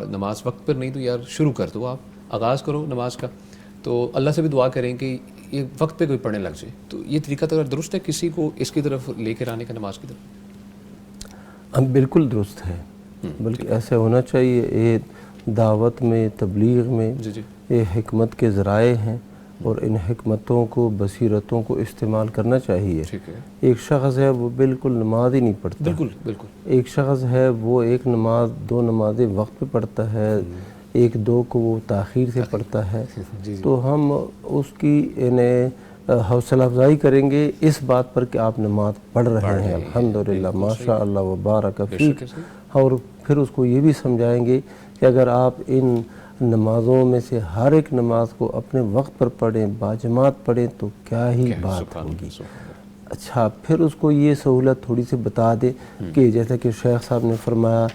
[SPEAKER 3] نماز وقت پر نہیں، تو یار شروع کر دو، آپ آغاز کرو نماز کا، تو اللہ سے بھی دعا کریں کہ یہ وقت پہ کوئی پڑھنے لگ جائے. تو یہ طریقہ تو درست ہے کسی کو اس کی طرف لے کر آنے کا، نماز کی طرف؟
[SPEAKER 2] بالکل درست ہے، بلکہ ایسا ہونا چاہیے. یہ دعوت میں، تبلیغ میں یہ حکمت کے ذرائع ہیں، اور ان حکمتوں کو، بصیرتوں کو استعمال کرنا چاہیے. ایک شخص ہے وہ بالکل نماز ہی نہیں پڑھتا، بالکل. ایک شخص ہے وہ ایک نماز، دو نمازیں وقت پہ پڑھتا ہے، ایک دو کو وہ تاخیر سے پڑھتا ہے. تو ہم اس کی حوصلہ افزائی کریں گے اس بات پر کہ آپ نماز پڑھ رہے ہیں، الحمدللہ، ماشاء اللہ وبارک فیک. اور پھر اس کو یہ بھی سمجھائیں گے کہ اگر آپ ان نمازوں میں سے ہر ایک نماز کو اپنے وقت پر پڑھیں، باجماعت پڑھیں، تو کیا ہی بات ہوگی. اچھا پھر اس کو یہ سہولت تھوڑی سی بتا دے کہ جیسا کہ شیخ صاحب نے فرمایا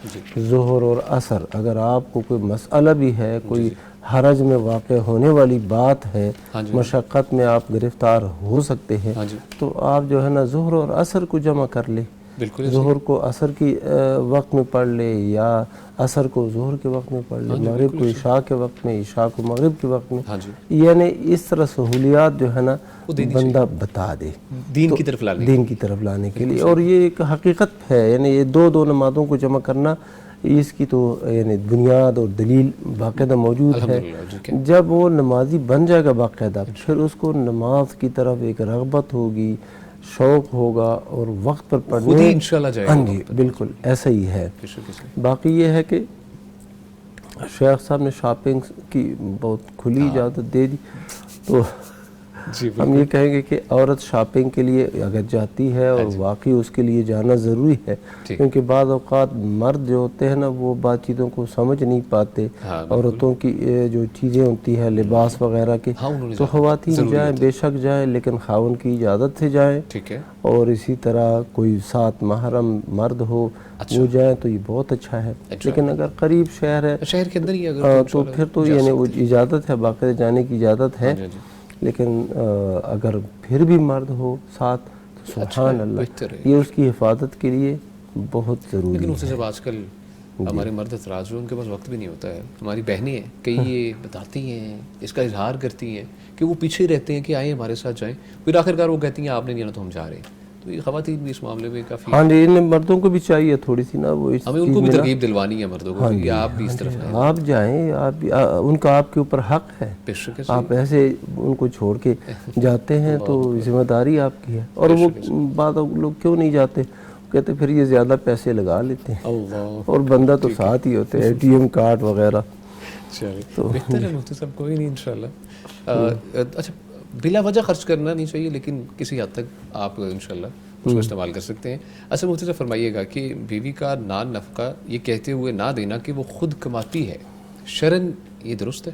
[SPEAKER 2] ظہر اور عصر، اگر آپ کو کوئی مسئلہ بھی ہے، کوئی حرج میں واقع ہونے والی بات ہے،
[SPEAKER 3] ہاں جی،
[SPEAKER 2] مشقت میں آپ گرفتار ہو سکتے ہیں،
[SPEAKER 3] ہاں جی،
[SPEAKER 2] تو آپ جو ہے نا ظہر اور عصر کو جمع کر لیں،
[SPEAKER 3] بالکل
[SPEAKER 2] ظہر کو عصر کی وقت میں پڑھ لے، یا عصر کو ظہر کے وقت میں پڑھ لے،
[SPEAKER 3] ہاں جی،
[SPEAKER 2] مغرب
[SPEAKER 3] بالکل
[SPEAKER 2] کو
[SPEAKER 3] اچھا،
[SPEAKER 2] عشاء کے وقت میں، عشاء کو مغرب کے وقت میں،
[SPEAKER 3] ہاں جی،
[SPEAKER 2] یعنی اس طرح سہولیات جو ہے نا
[SPEAKER 3] وہ دینی
[SPEAKER 2] بندہ بتا دے
[SPEAKER 3] دین کی طرف لانے
[SPEAKER 2] دین کی طرف لانے کے لیے۔ اور یہ ایک حقیقت ہے، یعنی یہ دو نمازوں کو جمع کرنا، اس کی تو یعنی بنیاد اور دلیل باقاعدہ موجود ہے۔
[SPEAKER 3] الحمدللہ، ٹھیک ہے،
[SPEAKER 2] جب وہ نمازی بن جائے گا باقاعدہ، پھر اس کو نماز کی طرف ایک رغبت ہوگی، شوق ہوگا، اور وقت پر پڑھنے،
[SPEAKER 3] خود ہی انشاءاللہ جائے گا
[SPEAKER 2] ہاں جی بالکل ایسا ہی ہے۔
[SPEAKER 3] بے شک سے،
[SPEAKER 2] باقی یہ ہے کہ شیخ صاحب نے شاپنگ کی بہت کھلی اجازت دے دی، تو
[SPEAKER 3] جی
[SPEAKER 2] ہم یہ کہیں گے کہ عورت شاپنگ کے لیے اگر جاتی ہے اور واقعی اس کے لیے جانا ضروری ہے،
[SPEAKER 3] ٹھیک،
[SPEAKER 2] کیونکہ بعض اوقات مرد جو ہوتے ہیں نا وہ بات چیزوں کو سمجھ نہیں پاتے،
[SPEAKER 3] ہاں،
[SPEAKER 2] عورتوں کی جو چیزیں ہوتی ہیں لباس وغیرہ کے،
[SPEAKER 3] ہاں، انہوں نے
[SPEAKER 2] تو
[SPEAKER 3] جانا
[SPEAKER 2] خواتین
[SPEAKER 3] ضروری
[SPEAKER 2] جائیں،
[SPEAKER 3] ہوتا
[SPEAKER 2] بے شک جائیں، لیکن خاوند کی اجازت سے جائیں،
[SPEAKER 3] ٹھیک ہے،
[SPEAKER 2] اور اسی طرح کوئی ساتھ محرم مرد ہو وہ جائیں تو یہ بہت اچھا ہے۔ لیکن اگر قریب شہر ہے
[SPEAKER 3] شہر کے اندر ہی اگر
[SPEAKER 2] تو پھر تو یعنی وہ اجازت ہے، باقاعدہ جانے کی اجازت ہے،
[SPEAKER 3] جی،
[SPEAKER 2] لیکن اگر پھر بھی مرد ہو ساتھ تو سبحان اللہ،
[SPEAKER 3] بہتر ہے،
[SPEAKER 2] یہ اس کی حفاظت کے لیے بہت ضروری
[SPEAKER 3] لیکن
[SPEAKER 2] ہے۔
[SPEAKER 3] اس سے جب آج کل ہمارے مرد حضرات جو ان کے پاس وقت بھی نہیں ہوتا ہے، ہماری بہنیں ہیں کئی یہ بتاتی ہیں، اس کا اظہار کرتی ہیں کہ وہ پیچھے رہتے ہیں کہ آئیں ہمارے ساتھ جائیں، پھر آخرکار وہ کہتی ہیں آپ نے نہیں آنا تو ہم جا رہے ہیں، تو یہ خواتین بھی اس معاملے میں کافی،
[SPEAKER 2] ہاں جی، ان مردوں کو بھی چاہیے تھوڑی سی نا وہ اس
[SPEAKER 3] ہمیں ان
[SPEAKER 2] چیز
[SPEAKER 3] کو بھی
[SPEAKER 2] میں نا،
[SPEAKER 3] ترغیب دلوانی ہے مردوں کو کہ آپ بھی اس طرف آئیں،
[SPEAKER 2] آپ جائیں، آپ بھی ان کا آپ کے اوپر حق ہے،
[SPEAKER 3] بے شک ہے،
[SPEAKER 2] آپ ایسے ان کو چھوڑ کے جاتے ہیں تو ذمہ داری آپ کی ہے۔ اور وہ بعض لوگ کیوں نہیں جاتے، کہتے پھر یہ زیادہ پیسے لگا لیتے ہیں،
[SPEAKER 3] اللہ،
[SPEAKER 2] اور بندہ تو ساتھ ہی ہوتے ہیں، اے ٹی ایم کارڈ وغیرہ۔
[SPEAKER 3] چلیے بہتر ہے مفتی صاحب، کوئی نہیں انشاءاللہ۔ اچھا، بلا وجہ خرچ کرنا نہیں چاہیے، لیکن کسی حد تک آپ انشاءاللہ اس کو استعمال کر سکتے ہیں۔ اچھا مفتی صاحب فرمائیے گا کہ بیوی کا نان نفقہ یہ کہتے ہوئے نہ دینا کہ وہ خود کماتی ہے، شرعاً یہ درست ہے؟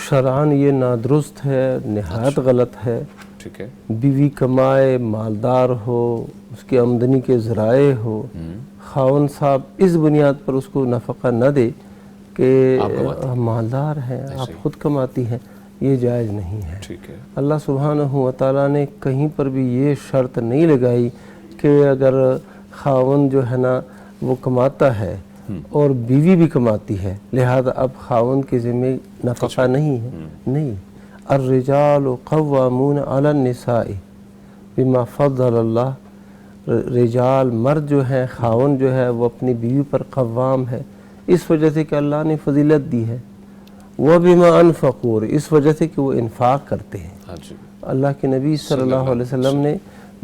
[SPEAKER 2] شرعاً یہ نادرست ہے، نہایت غلط ہے۔
[SPEAKER 3] ٹھیک ہے،
[SPEAKER 2] بیوی کمائے، مالدار ہو، اس کی آمدنی کے ذرائع ہو، خاوند صاحب اس بنیاد پر اس کو نفقہ نہ دے کہ مالدار ہیں، آپ خود کماتی ہیں، یہ جائز نہیں ہے۔
[SPEAKER 3] ٹھیک ہے،
[SPEAKER 2] اللہ سبحانہ و تعالیٰ نے کہیں پر بھی یہ شرط نہیں لگائی کہ اگر خاوند جو ہے نا وہ کماتا ہے اور بیوی بھی کماتی ہے لہذا اب خاوند کے ذمہ نفقہ نہیں ہے، نہیں۔ الرجال قوامون علی النساء بما فضل اللہ، رجال مرد جو ہے، خاوند جو ہے وہ اپنی بیوی پر قوام ہے اس وجہ سے کہ اللہ نے فضیلت دی ہے، وَبِمَا أَنفَقُوا، اس وجہ سے کہ وہ انفاق کرتے ہیں۔
[SPEAKER 3] ہاں جی،
[SPEAKER 2] اللہ کے نبی صلی اللہ علیہ وسلم نے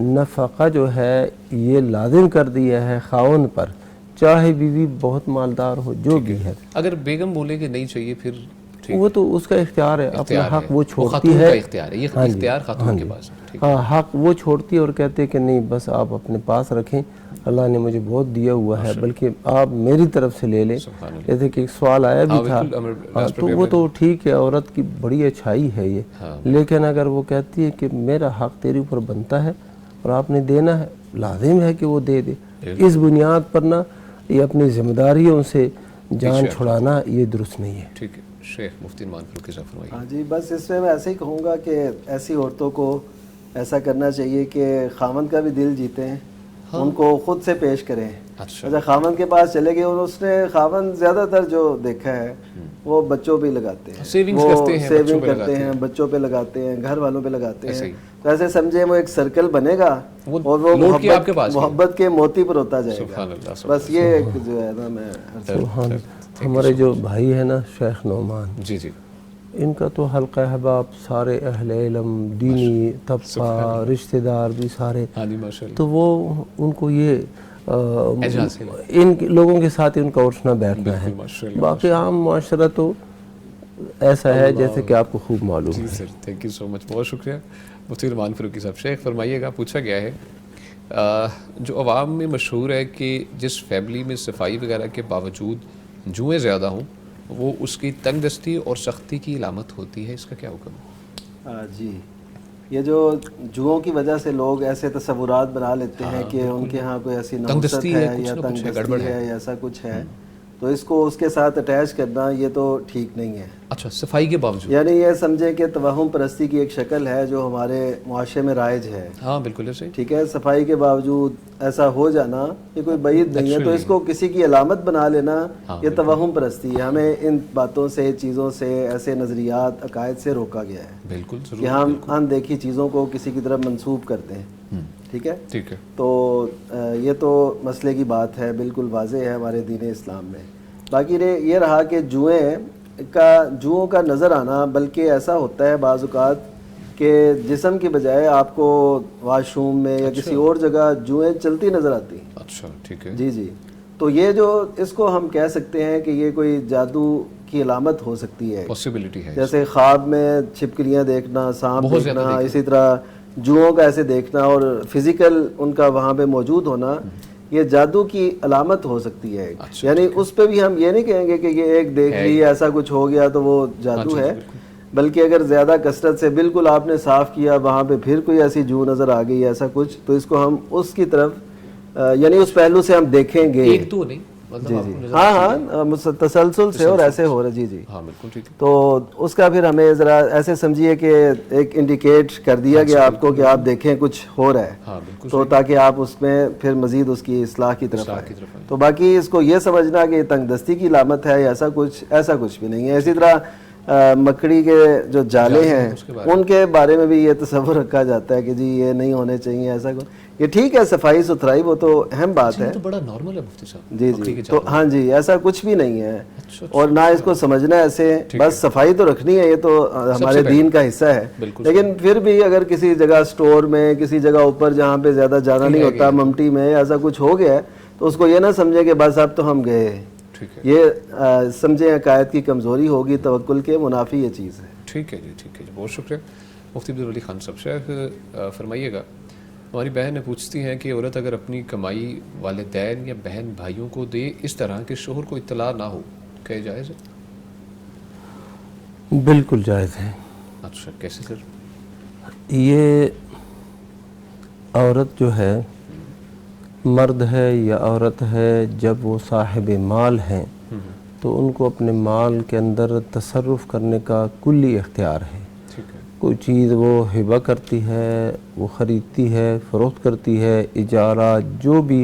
[SPEAKER 2] نفقہ جو ہے یہ لازم کر دیا ہے خاوند پر، چاہے بیوی بہت مالدار ہو، جو بھی ہے۔
[SPEAKER 3] اگر بیگم بولے کہ نہیں چاہیے پھر
[SPEAKER 2] وہ تو اس کا اختیار ہے، اپنا حق وہ چھوڑتی
[SPEAKER 3] خاتون
[SPEAKER 2] ہے،
[SPEAKER 3] کا اختیار ہے، یہ اختیار خاتون کے پاس ہے۔
[SPEAKER 2] ہاں حق وہ چھوڑتی ہے اور کہتے ہیں کہ نہیں بس آپ اپنے پاس رکھیں، اللہ نے مجھے بہت دیا ہوا ہے، بلکہ آپ میری طرف سے لے لیں۔ جیسے کہ ایک سوال آیا بھی تھا، تو وہ تو ٹھیک ہے، عورت کی بڑی اچھائی ہے یہ، لیکن اگر وہ کہتی ہے کہ میرا حق تیرے اوپر بنتا ہے اور آپ نے دینا ہے، لازم ہے کہ وہ دے دے، اس بنیاد پر نہ یہ اپنی ذمہ داریوں سے جان چھڑانا یہ درست نہیں ہے۔
[SPEAKER 3] ٹھیک ہے، شیخ مفتی نعمان فاروقی صاحب فرمائیے۔
[SPEAKER 4] ہاں جی، بس اس میں ایسے ہی کہوں گا کہ ایسی عورتوں کو ایسا کرنا چاہیے کہ خاوند کا بھی دل جیتے ہیں، ان کو خود سے پیش کریں۔ اچھا خاوند کے پاس چلے گئے اور اس نے خاوند زیادہ تر جو دیکھا ہے وہ بچوں پہ لگاتے ہیں،
[SPEAKER 3] سیونگ
[SPEAKER 4] کرتے ہیں، بچوں پہ لگاتے ہیں، گھر والوں پہ لگاتے ہیں، تو ایسے سمجھے وہ ایک سرکل بنے گا اور وہ محبت کے موتی پر ہوتا جائے گا۔ بس یہ ایک جو ہے نا میں
[SPEAKER 2] ہمارے جو بھائی ہیں نا شیخ نعمان،
[SPEAKER 3] جی جی،
[SPEAKER 2] ان کا تو حلقہ احباب سارے اہل علم، دینی طبقہ، رشتہ دار بھی سارے، تو وہ ان کو یہ ان لوگوں کے ساتھ ان کا اٹھنا بیٹھنا ہے۔ باقی عام معاشرہ تو ایسا ہے جیسے کہ آپ کو خوب معلوم ہے۔
[SPEAKER 3] سر تھینک یو سو مچ، بہت شکریہ مفتی نعمان فاروقی صاحب۔ شیخ فرمائیے گا، پوچھا گیا ہے جو عوام میں مشہور ہے کہ جس فیملی میں صفائی وغیرہ کے باوجود جوئیں زیادہ ہوں وہ اس کی تنگ دستی اور سختی کی علامت ہوتی ہے، اس کا کیا حکم ہے؟
[SPEAKER 4] جی، یہ جو جوؤں کی وجہ سے لوگ ایسے تصورات بنا لیتے ہیں کہ ان کے ہاں کوئی ایسی نحوست ہے یا تنگ دستی ہے یا ایسا کچھ ہے، تو اس کو اس کے ساتھ اٹیچ کرنا یہ تو ٹھیک نہیں ہے.
[SPEAKER 3] اچھا صفائی کے باوجود
[SPEAKER 4] یعنی یہ سمجھیں کہ توہم پرستی کی ایک شکل ہے جو ہمارے معاشرے میں رائج ہے.
[SPEAKER 3] ہاں بالکل ایسے
[SPEAKER 4] ٹھیک ہے, صفائی کے باوجود ایسا ہو جانا یہ کوئی بعید نہیں ہے, تو اس کو کسی کی علامت بنا لینا یہ توہم پرستی ہے. ہمیں ان باتوں سے, چیزوں سے, ایسے نظریات, عقائد سے روکا گیا ہے
[SPEAKER 3] بالکل
[SPEAKER 4] کہ ہم اندیکھی چیزوں کو کسی کی طرف منسوب کرتے ہیں. ٹھیک ہے,
[SPEAKER 3] ٹھیک ہے.
[SPEAKER 4] تو یہ تو مسئلے کی بات ہے, بالکل واضح ہے ہمارے دین اسلام میں. باقی یہ رہا کہ جوؤں کا نظر آنا بلکہ ایسا ہوتا ہے بعض اوقات کہ جسم کی بجائے آپ کو واش روم میں یا کسی اور جگہ جوئیں چلتی نظر آتی ہیں.
[SPEAKER 3] اچھا ٹھیک ہے.
[SPEAKER 4] جی جی, تو یہ جو اس کو ہم کہہ سکتے ہیں کہ یہ کوئی جادو کی علامت ہو سکتی ہے,
[SPEAKER 3] پاسبلٹی ہے.
[SPEAKER 4] جیسے خواب میں چھپکلیاں دیکھنا, سانپ دیکھنا, اسی طرح جوؤں کا ایسے دیکھنا اور فزیکل ان کا وہاں پہ موجود ہونا, یہ جادو کی علامت ہو سکتی ہے. یعنی اس پہ بھی ہم یہ نہیں کہیں گے کہ یہ ایک دیکھ لی ایسا کچھ ہو گیا تو وہ جادو ہے, بلکہ اگر زیادہ کثرت سے بالکل آپ نے صاف کیا وہاں پہ پھر کوئی ایسی جو نظر آ گئی ایسا کچھ, تو اس کو ہم اس کی طرف یعنی اس پہلو سے ہم دیکھیں گے.
[SPEAKER 3] ایک دو نہیں,
[SPEAKER 4] جی جی, ہاں ہاں, تسلسل سے اور ایسے ہو رہا. جی جی,
[SPEAKER 3] ہاں بالکل ٹھیک ہے.
[SPEAKER 4] تو اس کا پھر ہمیں ذرا ایسے سمجھیے کہ ایک انڈیکیٹ کر دیا گیا آپ کو کہ آپ دیکھیں کچھ ہو رہا ہے, تو تاکہ آپ اس میں پھر مزید اس کی اصلاح کی طرف آئیں. تو باقی اس کو یہ سمجھنا کہ تنگ دستی کی علامت ہے ایسا کچھ بھی نہیں ہے. اسی طرح مکڑی کے جو جالے ہیں ان کے بارے میں بھی یہ تصور رکھا جاتا ہے کہ جی یہ نہیں ہونے چاہیے ایسا کچھ. یہ ٹھیک ہے, صفائی ستھرائی وہ تو اہم بات ہے,
[SPEAKER 3] تو بڑا نارمل ہے مفتی صاحب.
[SPEAKER 4] جی جی, تو ہاں جی, ایسا کچھ بھی نہیں ہے, اور نہ اس کو سمجھنا ایسے, بس صفائی تو رکھنی ہے, یہ تو ہمارے دین کا حصہ ہے. لیکن پھر بھی اگر کسی جگہ سٹور میں, کسی جگہ اوپر جہاں پہ زیادہ جانا نہیں ہوتا, ممٹی میں ایسا کچھ ہو گیا ہے, تو اس کو یہ نہ سمجھے کہ بس اب تو ہم گئے. یہ سمجھیں عقائد کی کمزوری ہوگی, توکل کے منافی یہ چیز ہے.
[SPEAKER 3] ٹھیک ہے جی, ٹھیک ہے جی, بہت شکریہ مفتی عبدالولی خان صاحب. شیخ فرمائیے گا, ہماری بہن پوچھتی ہیں کہ عورت اگر اپنی کمائی والدین یا بہن بھائیوں کو دے اس طرح کہ شوہر کو اطلاع نہ ہو, کیا جائز ہے؟
[SPEAKER 2] بالکل جائز ہے.
[SPEAKER 3] اچھا کیسے سر؟
[SPEAKER 2] یہ عورت جو ہے, مرد ہے یا عورت ہے, جب وہ صاحب مال ہیں تو ان کو اپنے مال کے اندر تصرف کرنے کا کلی اختیار ہے. کوئی چیز وہ ہبہ کرتی ہے, وہ خریدتی ہے, فروخت کرتی ہے, اجارہ, جو بھی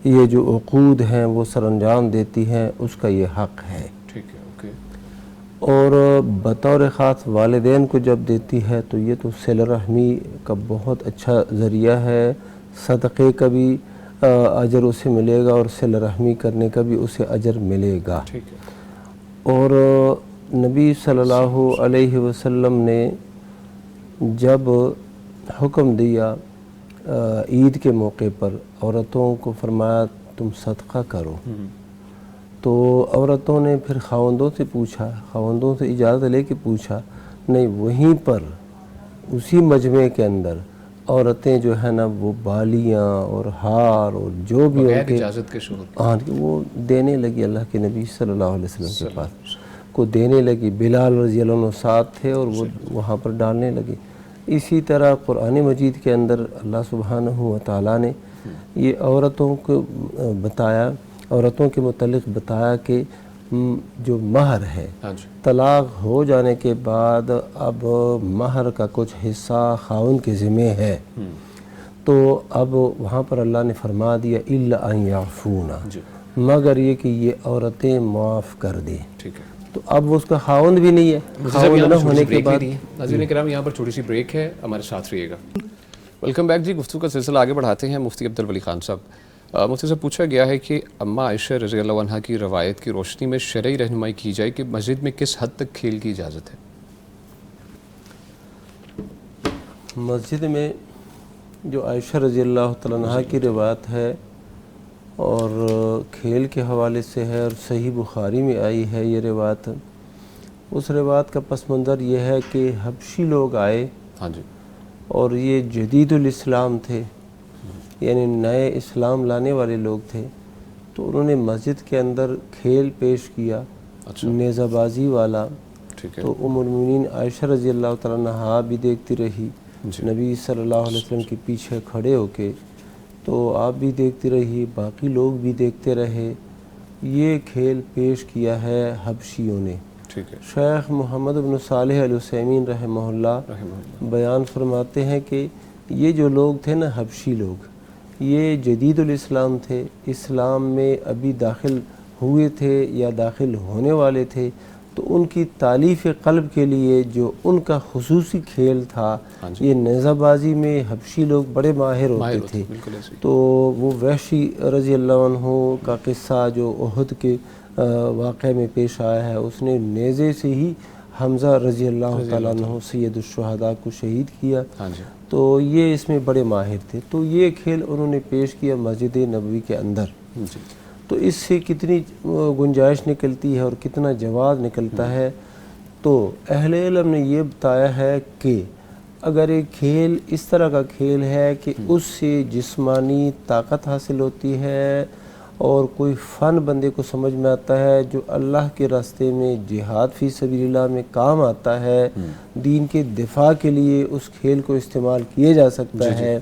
[SPEAKER 2] یہ جو عقود ہیں وہ سر انجام دیتی ہیں, اس کا یہ حق ہے.
[SPEAKER 3] ٹھیک ہے, اوکے.
[SPEAKER 2] اور بطور خاص والدین کو جب دیتی ہے تو یہ تو صلہ رحمی کا بہت اچھا ذریعہ ہے, صدقے کا بھی اجر اسے ملے گا اور صلہ رحمی کرنے کا بھی اسے اجر ملے گا.
[SPEAKER 3] ٹھیک ہے.
[SPEAKER 2] اور نبی صلی اللہ علیہ وسلم نے جب حکم دیا عید کے موقع پر عورتوں کو, فرمایا تم صدقہ کرو, تو عورتوں نے پھر خاوندوں سے پوچھا, خاوندوں سے اجازت لے کے پوچھا, نہیں وہیں پر اسی مجمع کے اندر عورتیں جو ہے نا وہ بالیاں اور ہار اور جو بھی ان کے
[SPEAKER 3] اجازت کے شوہر
[SPEAKER 2] وہ دینے لگی. اللہ کے نبی صلی اللہ علیہ وسلم کے پاس کو دینے لگی. بلال رضی اللہ عنہ ساتھ تھے اور وہ وہاں پر ڈالنے لگے. اسی طرح قرآن مجید کے اندر اللہ سبحانہ و تعالیٰ نے یہ عورتوں کو بتایا, عورتوں کے متعلق بتایا کہ جو مہر ہے, طلاق ہو جانے کے بعد اب مہر کا کچھ حصہ خاوند کے ذمہ ہے. تو اب وہاں پر اللہ نے فرما دیا الا ان یعفونا, مگر یہ کہ یہ عورتیں معاف کر دیں.
[SPEAKER 3] ٹھیک ہے.
[SPEAKER 2] تو اب اس کا خاوند بھی نہیں ہے. خاوند نہ ہونے کے بعد
[SPEAKER 3] ناظرین کرام یہاں پر چھوٹی سی بریک ہے, ہمارے ساتھ رہیے گا. ویلکم بیک جی. گفتگو کا سلسلہ آگے بڑھاتے ہیں. مفتی عبدالولی خان صاحب, مفتی سے پوچھا گیا ہے کہ اماں عائشہ رضی اللہ عنہا کی روایت کی روشنی میں شرعی رہنمائی کی جائے کہ مسجد میں کس حد تک کھیل کی اجازت ہے؟
[SPEAKER 2] مسجد میں جو عائشہ رضی اللہ تعالیٰ عنہا کی روایت ہے اور کھیل کے حوالے سے ہے, اور صحیح بخاری میں آئی ہے یہ روایت. اس روایت کا پس منظر یہ ہے کہ حبشی لوگ آئے,
[SPEAKER 3] ہاں جی,
[SPEAKER 2] اور یہ جدید الاسلام تھے, یعنی نئے اسلام لانے والے لوگ تھے. تو انہوں نے مسجد کے اندر کھیل پیش کیا, نیزہ بازی والا. تو ام المؤمنین عائشہ رضی اللہ تعالیٰ عنہا بھی دیکھتی رہی, نبی صلی اللہ علیہ وسلم کے پیچھے کھڑے ہو کے, تو آپ بھی دیکھتی رہی, باقی لوگ بھی دیکھتے رہے. یہ کھیل پیش کیا ہے حبشیوں نے۔
[SPEAKER 3] ٹھیک ہے،
[SPEAKER 2] شیخ محمد بن صالح العثیمین رحمہ اللہ بیان فرماتے ہیں کہ یہ جو لوگ تھے نا، حبشی لوگ، یہ جدید الاسلام تھے، اسلام میں ابھی داخل ہوئے تھے یا داخل ہونے والے تھے، تو ان کی تالیف قلب کے لیے جو ان کا خصوصی کھیل تھا، یہ نیزہ بازی میں حبشی لوگ بڑے ماہر ہوتے تھے۔
[SPEAKER 3] بالکل ایسے ہی۔
[SPEAKER 2] تو وہ وحشی رضی اللہ عنہ کا قصہ جو احد کے واقعے میں پیش آیا ہے، اس نے نیزے سے ہی حمزہ رضی اللہ تعالیٰ عنہ سید الشہداء کو شہید کیا۔
[SPEAKER 3] ہاں جی،
[SPEAKER 2] تو یہ اس میں بڑے ماہر تھے، تو یہ کھیل انہوں نے پیش کیا مسجد نبوی کے اندر۔
[SPEAKER 3] جی،
[SPEAKER 2] تو اس سے کتنی گنجائش نکلتی ہے اور کتنا جواز نکلتا ہے، تو اہل علم نے یہ بتایا ہے کہ اگر ایک کھیل اس طرح کا کھیل ہے کہ اس سے جسمانی طاقت حاصل ہوتی ہے اور کوئی فن بندے کو سمجھ میں آتا ہے جو اللہ کے راستے میں جہاد فی سبیل اللہ میں کام آتا ہے، دین کے دفاع کے لیے اس کھیل کو استعمال کیا جا سکتا ہے،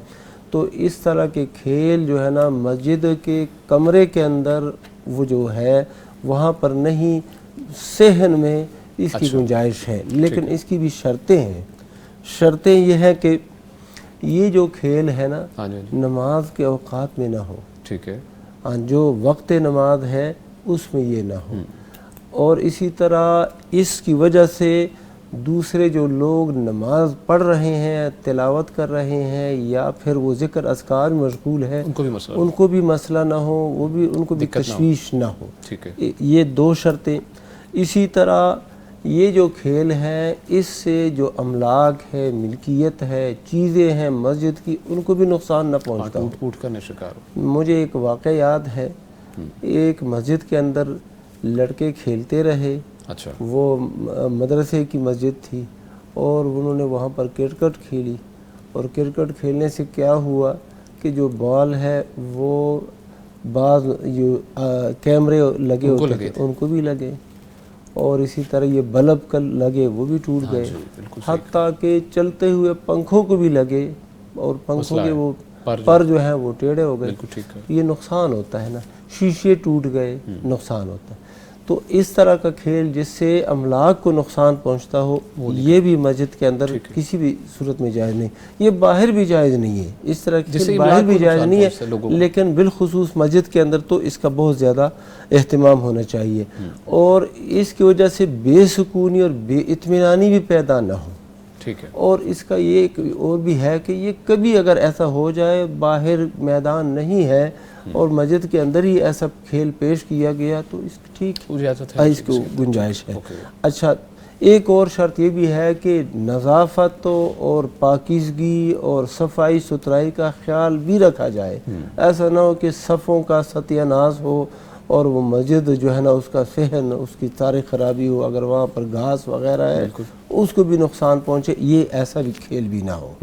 [SPEAKER 2] تو اس طرح کے کھیل جو ہے نا مسجد کے کمرے کے اندر وہ جو ہے وہاں پر نہیں، صحن میں اس کی گنجائش ہے، لیکن اس کی بھی شرطیں ہیں۔ شرطیں یہ ہیں کہ یہ جو کھیل ہے نا نماز کے اوقات میں نہ ہو،
[SPEAKER 3] ٹھیک ہے،
[SPEAKER 2] جو وقت نماز ہے اس میں یہ نہ ہو، اور اسی طرح اس کی وجہ سے دوسرے جو لوگ نماز پڑھ رہے ہیں، تلاوت کر رہے ہیں، یا پھر وہ ذکر اذکار میں مشغول ہے،
[SPEAKER 3] ان
[SPEAKER 2] کو بھی مسئلہ نہ ہو، وہ بھی ان کو بھی تشویش نہ ہو۔
[SPEAKER 3] ٹھیک ہے،
[SPEAKER 2] یہ دو شرطیں۔ اسی طرح یہ جو کھیل ہے، اس سے جو املاک ہے، ملکیت ہے، چیزیں ہیں مسجد کی، ان کو بھی نقصان نہ پہنچتا ہو۔
[SPEAKER 3] ٹوٹ کر نہ شکار ہو۔
[SPEAKER 2] مجھے ایک واقعہ یاد ہے، ایک مسجد کے اندر لڑکے کھیلتے رہے،
[SPEAKER 3] اچھا،
[SPEAKER 2] وہ مدرسے کی مسجد تھی، اور انہوں نے وہاں پر کرکٹ کھیلی، اور کرکٹ کھیلنے سے کیا ہوا کہ جو بال ہے وہ بعض جو کیمرے لگے ہوتے تھے ان کو بھی لگے، اور اسی طرح یہ بلب کل لگے وہ بھی ٹوٹ گئے، حتیٰ کہ چلتے ہوئے پنکھوں کو بھی لگے، اور پنکھوں کے وہ پر جو ہیں وہ ٹیڑھے ہو گئے۔ یہ نقصان ہوتا ہے نا، شیشے ٹوٹ گئے، نقصان ہوتا ہے۔ تو اس طرح کا کھیل جس سے املاک کو نقصان پہنچتا ہو، یہ بھی مسجد کے اندر کسی بھی صورت میں جائز نہیں، یہ باہر بھی جائز نہیں ہے، اس طرح کھیل باہر بھی جائز نہیں ہے، لیکن بالخصوص مسجد کے اندر تو اس کا بہت زیادہ اہتمام ہونا چاہیے، اور اس کی وجہ سے بے سکونی اور بے اطمینانی بھی پیدا نہ ہو۔
[SPEAKER 3] ٹھیک ہے،
[SPEAKER 2] اور اس کا یہ ایک اور بھی ہے کہ یہ کبھی اگر ایسا ہو جائے، باہر میدان نہیں ہے اور مسجد کے اندر ہی ایسا کھیل پیش کیا گیا، تو اس ٹھیک ہے، اس کو گنجائش ہے۔ اچھا، ایک اور شرط یہ بھی ہے کہ نظافت اور پاکیزگی اور صفائی ستھرائی کا خیال بھی رکھا جائے، ایسا نہ ہو کہ صفوں کا ستیہ ناز ہو اور وہ مسجد جو ہے نا اس کا صحن، اس کی ساری خرابی ہو، اگر وہاں پر گھاس وغیرہ ہے اس کو بھی نقصان پہنچے، یہ ایسا بھی کھیل بھی نہ ہو۔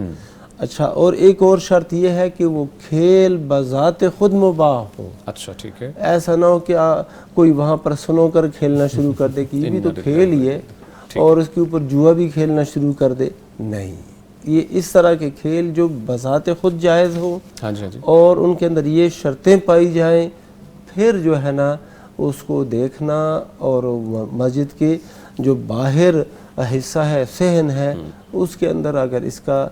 [SPEAKER 2] اچھا، اور ایک اور شرط یہ ہے کہ وہ کھیل بذات خود مباح ہو۔
[SPEAKER 3] اچھا، ٹھیک ہے،
[SPEAKER 2] ایسا نہ ہو کہ کوئی وہاں پر سنوکر کھیلنا شروع کر دے کہ یہ بھی تو کھیل ہی ہے، اور اس کے اوپر جوا بھی کھیلنا شروع کر دے، نہیں۔ یہ اس طرح کے کھیل جو بذات خود جائز ہو اور ان کے اندر یہ شرطیں پائی جائیں، پھر جو ہے نا اس کو دیکھنا، اور مسجد کے جو باہر حصہ ہے، صحن ہے، اس کے اندر اگر اس کا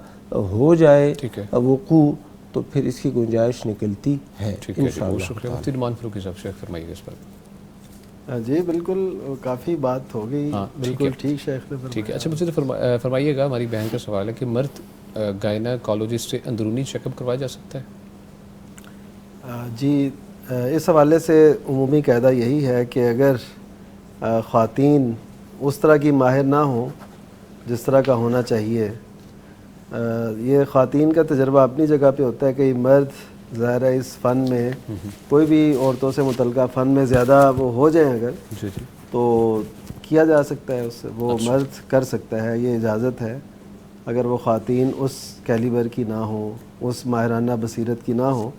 [SPEAKER 2] ہو جائے وقوع تو پھر اس کی گنجائش نکلتی ہے انشاءاللہ۔
[SPEAKER 3] شکریہ مفتی نعمان فاروقی صاحب، شیخ فرمائیے اس پر۔
[SPEAKER 4] جی بالکل، کافی بات ہو گئی، بالکل ٹھیک شیخ نے فرمایا۔
[SPEAKER 3] ٹھیک ہے، اچھا مجھے فرمائیے گا، ہماری بہن کا سوال ہے کہ مرد گائناکالوجسٹ سے اندرونی چیک اپ کروایا جا سکتا ہے؟
[SPEAKER 4] جی، اس حوالے سے عمومی قاعدہ یہی ہے کہ اگر خواتین اس طرح کی ماہر نہ ہوں جس طرح کا ہونا چاہیے، یہ خواتین کا تجربہ اپنی جگہ پہ ہوتا ہے کہ مرد ظاہر ہے اس فن میں، کوئی بھی عورتوں سے متعلقہ فن میں زیادہ وہ ہو جائیں اگر، تو کیا جا سکتا ہے، اس سے وہ مرد کر سکتا ہے، یہ اجازت ہے۔ اگر وہ خواتین اس کیلیبر کی نہ ہو، اس ماہرانہ بصیرت کی نہ ہو،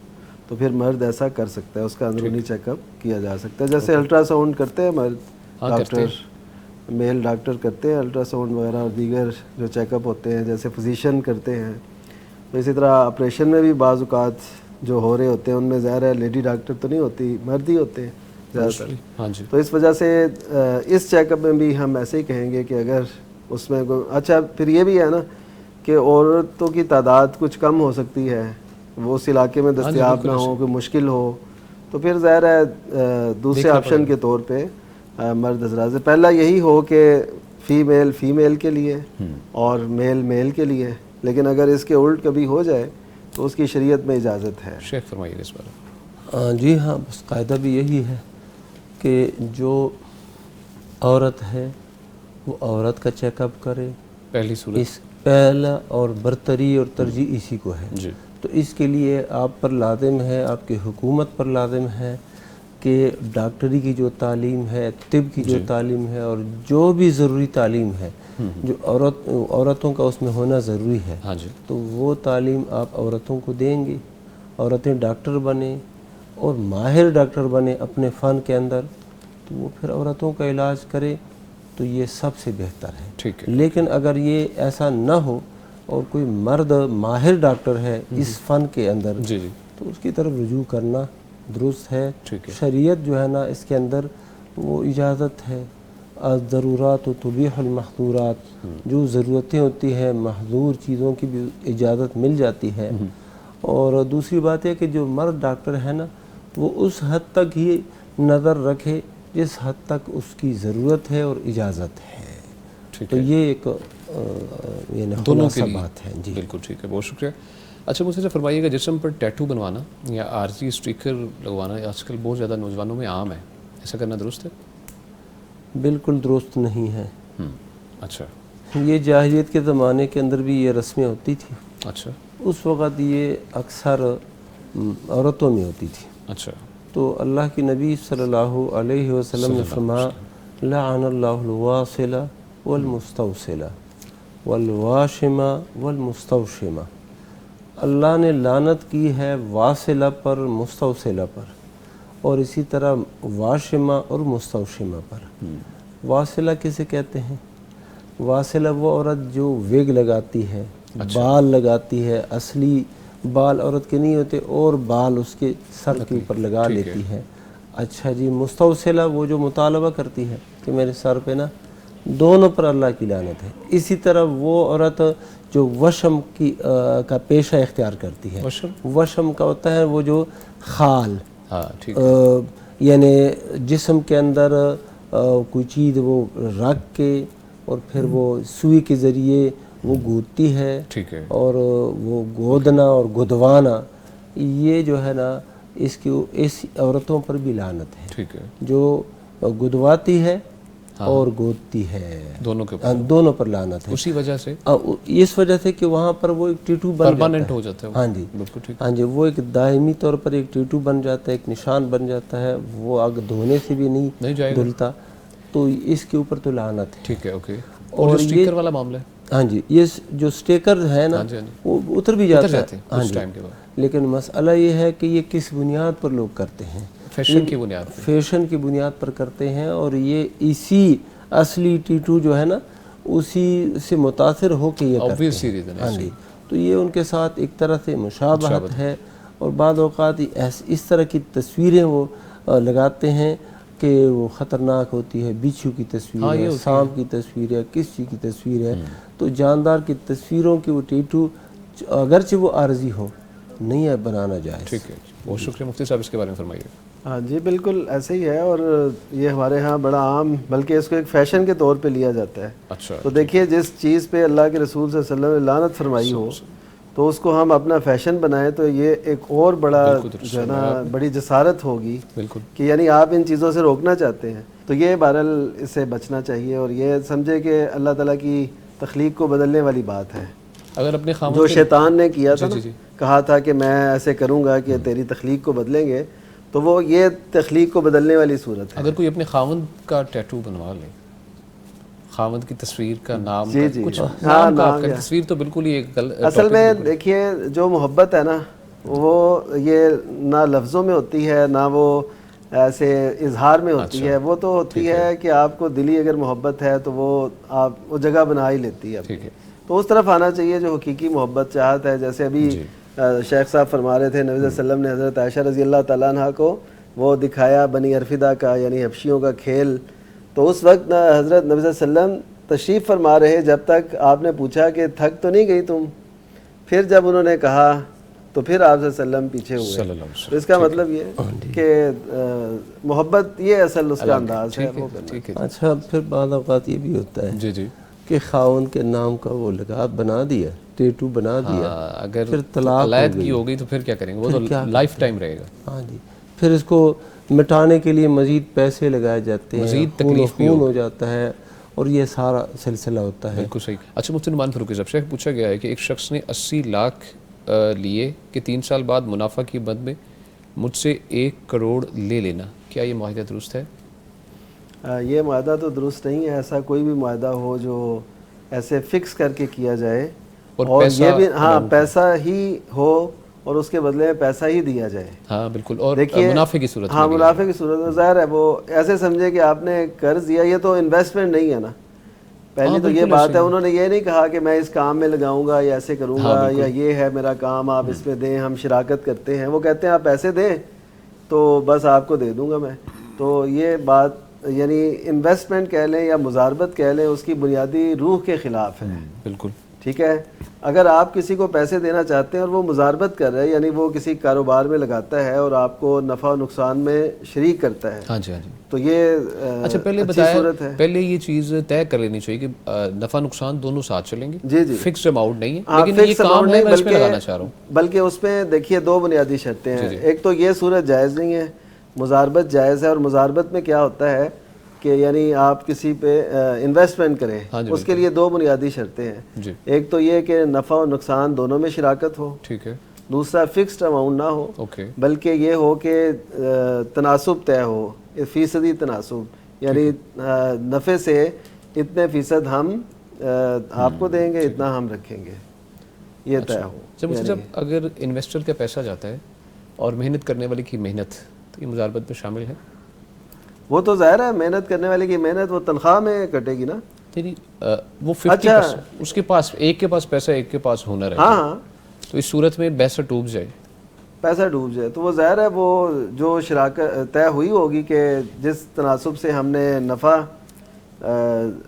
[SPEAKER 4] تو پھر مرد ایسا کر سکتا ہے، اس کا اندرونی چیک اپ کیا جا سکتا ہے، جیسے الٹرا ساؤنڈ کرتے ہیں مرد، ڈاکٹر میل ڈاکٹر کرتے ہیں الٹرا ساؤنڈ وغیرہ اور دیگر جو چیک اپ ہوتے ہیں، جیسے فزیشین کرتے ہیں، تو اسی طرح آپریشن میں بھی بعض اوقات جو ہو رہے ہوتے ہیں ان میں ظاہر ہے لیڈی ڈاکٹر تو نہیں ہوتی، مرد ہی ہوتے ہیں، زیادہ تر.
[SPEAKER 3] ہاں جی.
[SPEAKER 4] تو اس وجہ سے اس چیک اپ میں بھی ہم ایسے ہی کہیں گے کہ اگر اس میں اچھا پھر یہ بھی ہے نا کہ عورتوں کی تعداد کچھ کم ہو سکتی ہے, وہ اس علاقے میں دستیاب نہ ہو, کوئی مشکل ہو, تو پھر ظاہر ہے دوسرے آپشن کے طور پہ مرد حضرات سے پہلا یہی ہو کہ فیمیل کے لیے اور میل کے لیے, لیکن اگر اس کے الٹ کبھی ہو جائے تو اس کی شریعت میں اجازت ہے.
[SPEAKER 3] شیخ فرمائیے اس بارے میں.
[SPEAKER 2] جی ہاں, بس قاعدہ بھی یہی ہے کہ جو عورت ہے وہ عورت کا چیک اپ کرے,
[SPEAKER 3] پہلی صورت
[SPEAKER 2] اس پہلا اور برتری اور ترجیح اسی کو ہے.
[SPEAKER 3] جی.
[SPEAKER 2] تو اس کے لیے آپ پر لازم ہے, آپ کی حکومت پر لازم ہے کہ ڈاکٹری کی جو تعلیم ہے, طب کی جو تعلیم ہے, اور جو بھی ضروری تعلیم ہے جو عورتوں کا اس میں ہونا ضروری ہے,
[SPEAKER 3] ہاں جی,
[SPEAKER 2] تو وہ تعلیم آپ عورتوں کو دیں گے. عورتیں ڈاکٹر بنیں اور ماہر ڈاکٹر بنیں اپنے فن کے اندر, تو وہ پھر عورتوں کا علاج کرے, تو یہ سب سے بہتر ہے.
[SPEAKER 3] ٹھیک ہے.
[SPEAKER 2] لیکن اگر یہ ایسا نہ ہو اور کوئی مرد ماہر ڈاکٹر ہے اس فن کے اندر,
[SPEAKER 3] جی جی,
[SPEAKER 2] تو اس کی طرف رجوع کرنا درست ہے.
[SPEAKER 3] ٹھیک ہے.
[SPEAKER 2] شریعت جو ہے نا اس کے اندر وہ اجازت ہے, الضرورات تبیح المحظورات, جو ضرورتیں ہوتی ہیں محظور چیزوں کی بھی اجازت مل جاتی ہے. اور دوسری بات ہے کہ جو مرد ڈاکٹر ہے نا وہ اس حد تک ہی نظر رکھے جس حد تک اس کی ضرورت ہے اور اجازت ہے. تو یہ ایک
[SPEAKER 3] دونوں کی
[SPEAKER 2] بات ہے. جی
[SPEAKER 3] بالکل ٹھیک ہے, بہت شکریہ. اچھا مجھے فرمائیے گا, جسم پر ٹیٹو بنوانا یا عارضی اسٹیکر لگوانا آج کل بہت زیادہ نوجوانوں میں عام ہے, ایسا کرنا درست ہے؟
[SPEAKER 2] بالکل درست نہیں ہے.
[SPEAKER 3] اچھا.
[SPEAKER 2] یہ جاہلیت کے زمانے کے اندر بھی یہ رسمیں ہوتی تھی.
[SPEAKER 3] اچھا.
[SPEAKER 2] اس وقت یہ اکثر عورتوں میں ہوتی تھی.
[SPEAKER 3] اچھا. تو
[SPEAKER 2] اللہ کی نبی صلی اللہ علیہ وسلم نے فرمایا لعن اللہ الواصلہ والمستوصلہ والواشمہ والمستوشمہ, اللہ نے لعنت کی ہے واصلہ پر, مستوصلہ پر, اور اسی طرح واشمہ اور مستوشمہ پر. واصلہ کسے کہتے ہیں؟ واصلہ وہ عورت جو ویگ لگاتی ہے, بال لگاتی ہے, اصلی بال عورت کے نہیں ہوتے اور بال اس کے سر کے اوپر لگا لیتی ہے. اچھا جی. مستوصلہ وہ جو مطالبہ کرتی ہے کہ میرے سر پہ نا, دونوں پر اللہ کی لعنت ہے. اسی طرح وہ عورت جو وشم کی کا پیشہ اختیار کرتی ہے. وشم کا ہوتا ہے وہ جو خال, یعنی جسم کے اندر کوئی چیز وہ رکھ کے اور پھر وہ سوئی کے ذریعے وہ گودتی ہے, اور وہ گودنا اور گدوانا, یہ جو ہے نا اس عورتوں پر بھی لعنت ہے.
[SPEAKER 3] ٹھیک ہے.
[SPEAKER 2] جو گدواتی ہے اور گودتی ہے, دونوں پر لعنت ہے.
[SPEAKER 3] اسی وجہ سے,
[SPEAKER 2] اس وجہ سے کہ وہاں پر وہ ایک ٹیٹو
[SPEAKER 3] پرماننٹ ہو جاتا ہے.
[SPEAKER 2] ہاں جی, ہاں جی, وہ ایک دائمی طور پر ایک ٹیٹو بن جاتا ہے, ایک نشان بن جاتا ہے, وہ اگ دھونے سے بھی نہیں دھلتا, تو اس کے اوپر تو لعنت ہے.
[SPEAKER 3] ٹھیک ہے. اوکے. اور جو سٹیکر والا معاملہ ہے,
[SPEAKER 2] ہاں جی, یہ جو سٹیکر ہے نا وہ اتر بھی جاتا ہے. ہاں جی. لیکن مسئلہ یہ ہے کہ یہ کس بنیاد پر لوگ کرتے ہیں؟
[SPEAKER 3] فیشن کی بنیاد پر.
[SPEAKER 2] فیشن کی بنیاد پر کرتے ہیں, اور یہ اسی اصلی ٹیٹو جو ہے نا اسی سے متاثر ہو کے یہ کرتے ہیں. ہاں جی. تو یہ ان کے ساتھ ایک طرح سے مشابہت ہے, اور بعض اوقات اس طرح کی تصویریں وہ لگاتے ہیں کہ وہ خطرناک ہوتی ہے. بچھو کی تصویر ہے, سانپ کی تصویر ہے, کس چیز کی تصویر ہے, تو جاندار کی تصویروں کی وہ ٹیٹو اگرچہ وہ عارضی ہو نہیں ہے بنانا جائز.
[SPEAKER 3] ٹھیک ہے. بہت شکریہ مفتی صاحب, اس کے بارے میں فرمائیے.
[SPEAKER 4] ہاں جی, بالکل ایسے ہی ہے, اور یہ ہمارے ہاں بڑا عام, بلکہ اس کو ایک فیشن کے طور پہ لیا جاتا ہے.
[SPEAKER 3] اچھا.
[SPEAKER 4] تو دیکھیے جس چیز پہ اللہ کے رسول صلی اللہ علیہ وسلم نے لعنت فرمائی ہو تو اس کو ہم اپنا فیشن بنائیں, تو یہ ایک اور بڑا جو ہے نا بڑی جسارت ہوگی کہ یعنی آپ ان چیزوں سے روکنا چاہتے ہیں. تو یہ بہرحال اس سے بچنا چاہیے, اور یہ سمجھے کہ اللہ تعالیٰ کی تخلیق کو بدلنے والی بات ہے.
[SPEAKER 3] اگر اپنے خامد
[SPEAKER 4] جو شیطان نے کیا تھا, کہا تھا کہ میں ایسے کروں گا کہ تیری تخلیق کو بدلیں گے, تو وہ یہ تخلیق کو بدلنے والی صورت ہے.
[SPEAKER 3] اگر کوئی اپنے خاوند کا ٹیٹو بنوا لے, خاوند کی تصویر کا نام, کچھ نام کا تصویر, تو بالکل ہی ایک
[SPEAKER 4] اصل میں دیکھیے جو محبت ہے نا وہ یہ نہ لفظوں میں ہوتی ہے نہ وہ ایسے اظہار میں ہوتی ہے, وہ تو ہوتی ہے کہ آپ کو دلی اگر محبت ہے تو وہ آپ وہ جگہ بنا ہی لیتی ہے. تو اس طرف آنا چاہیے جو حقیقی محبت چاہت ہے. جیسے ابھی شیخ صاحب فرما رہے تھے, نبی صلی اللہ علیہ وسلم نے حضرت عائشہ رضی اللہ تعالیٰ عنہ کو وہ دکھایا بنی ارفدہ کا یعنی حبشیوں کا کھیل. تو اس وقت حضرت نبی صلی اللہ علیہ وسلم تشریف فرما رہے, جب تک آپ نے پوچھا کہ تھک تو نہیں گئی تم, پھر جب انہوں نے کہا تو پھر آپ صلی اللہ علیہ وسلم پیچھے ہوئے. تو اس کا مطلب یہ کہ محبت یہ اصل اس کا انداز ہے.
[SPEAKER 2] اچھا پھر بعض اوقات یہ بھی ہوتا ہے
[SPEAKER 3] جی جی
[SPEAKER 2] کہ خاون کے نام کا وہ لگا بنا دیا, ٹیٹو بنا دیا,
[SPEAKER 3] اگر
[SPEAKER 2] پھر طلاق
[SPEAKER 3] علیحدگی ہو گئی تو پھر کیا کریں گے, وہ تو لائف ٹائم رہے گا.
[SPEAKER 2] ہاں جی, پھر اس کو مٹانے کے لیے مزید پیسے لگائے جاتے ہیں,
[SPEAKER 3] مزید تکلیف بھی
[SPEAKER 2] خون ہو جاتا ہے, اور یہ سارا سلسلہ ہوتا ہے.
[SPEAKER 3] بالکل صحیح. اچھا مفتی نعمان فاروقی صاحب, شیخ پوچھا گیا ہے کہ ایک شخص نے 80 لاکھ لیے کہ 3 سال بعد منافع کی مد میں مجھ سے 1 کروڑ لے لینا, کیا یہ معاہدہ درست ہے؟
[SPEAKER 4] یہ معاہدہ تو درست نہیں ہے. ایسا کوئی بھی معاہدہ ہو جو ایسے فکس کر کے کیا جائے, اور یہ بھی ہاں پیسہ ہی ہو اور اس کے بدلے میں پیسہ ہی دیا جائے.
[SPEAKER 3] ہاں بالکل, اور منافع کی صورت میں.
[SPEAKER 4] ہاں منافع کی صورت میں ظاہر ہے وہ ایسے سمجھے کہ آپ نے قرض دیا, یہ تو انویسٹمنٹ نہیں ہے نا. پہلی تو یہ بات ہے, انہوں نے یہ نہیں کہا کہ میں اس کام میں لگاؤں گا یا ایسے کروں گا یا یہ ہے میرا کام آپ اس میں دیں, ہم شراکت کرتے ہیں. وہ کہتے ہیں آپ پیسے دیں تو بس آپ کو دے دوں گا میں. تو یہ بات یعنی انویسٹمنٹ کہہ لیں یا مزاربت کہہ لیں, اس کی بنیادی روح کے خلاف ہے.
[SPEAKER 3] بالکل
[SPEAKER 4] ٹھیک ہے. اگر آپ کسی کو پیسے دینا چاہتے ہیں اور وہ مزاربت کر رہے ہیں, یعنی وہ کسی کاروبار میں لگاتا ہے اور آپ کو نفع و نقصان میں شریک کرتا ہے,
[SPEAKER 3] ہاں جی ہاں جی,
[SPEAKER 4] تو یہ
[SPEAKER 3] اچھا پہلے بتایا, پہلے یہ چیز طے کر لینی چاہیے کہ نفع نقصان دونوں ساتھ چلیں گے.
[SPEAKER 4] جی جی,
[SPEAKER 3] فکسڈ اماؤنٹ نہیں ہے, لیکن یہ کام ہے میں اس میں لگانا چاہ رہا ہوں.
[SPEAKER 4] بلکہ اس میں دیکھیے 2 بنیادی شرطیں ہیں. ایک تو یہ صورت جائز نہیں ہے, مزاربت جائز ہے. اور مزاربت میں کیا ہوتا ہے کہ یعنی آپ کسی پہ انویسٹمنٹ کریں, اس کے لیے 2 بنیادی شرطیں ہیں. ایک تو یہ کہ نفع و نقصان دونوں میں شراکت ہو,
[SPEAKER 3] ٹھیک ہے.
[SPEAKER 4] دوسرا فکسڈ اماؤنٹ نہ ہو, بلکہ یہ ہو کہ تناسب طے ہو, فیصدی تناسب, یعنی نفع سے اتنے فیصد ہم آپ کو دیں گے, اتنا ہم رکھیں گے, یہ طے ہو.
[SPEAKER 3] جب اگر انویسٹر کا پیسہ جاتا ہے اور محنت کرنے والے کی محنت, تو یہ مزاربت میں شامل ہے؟
[SPEAKER 4] وہ تو ظاہر ہے محنت کرنے والے کی محنت وہ تنخواہ میں کٹے گی نا.
[SPEAKER 3] وہ 50% اس کے پاس, ایک کے پاس پیسہ ایک کے پاس ہنر ہے.
[SPEAKER 4] ہاں,
[SPEAKER 3] تو اس صورت میں پیسہ ڈوب جائے
[SPEAKER 4] تو وہ ظاہر ہے وہ جو شراکت طے ہوئی ہوگی کہ جس تناسب سے ہم نے نفع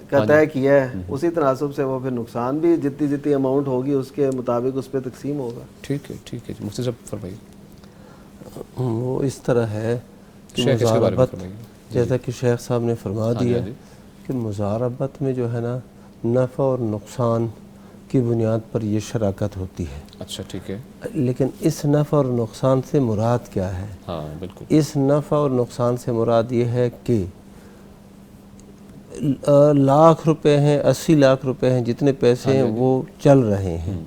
[SPEAKER 4] کا طے کیا ہے, اسی تناسب سے وہ پھر نقصان بھی جتنی اماؤنٹ ہوگی اس کے مطابق اس پہ تقسیم ہوگا.
[SPEAKER 3] ٹھیک ہے ٹھیک ہے. مفتی صاحب فرمائیے.
[SPEAKER 2] وہ اس طرح ہے کہ مزاربت, جیسا کہ شیخ صاحب نے فرما دیا کہ مزاربت میں جو ہے نا نفع اور نقصان کی بنیاد پر یہ شراکت ہوتی ہے.
[SPEAKER 3] اچھا ٹھیک ہے.
[SPEAKER 2] لیکن اس نفع اور نقصان سے مراد کیا ہے؟
[SPEAKER 3] ہاں بالکل,
[SPEAKER 2] اس نفع اور نقصان سے مراد یہ ہے کہ لاکھ روپے ہیں, 80 لاکھ روپے ہیں, جتنے پیسے ہیں وہ چل رہے ہیں,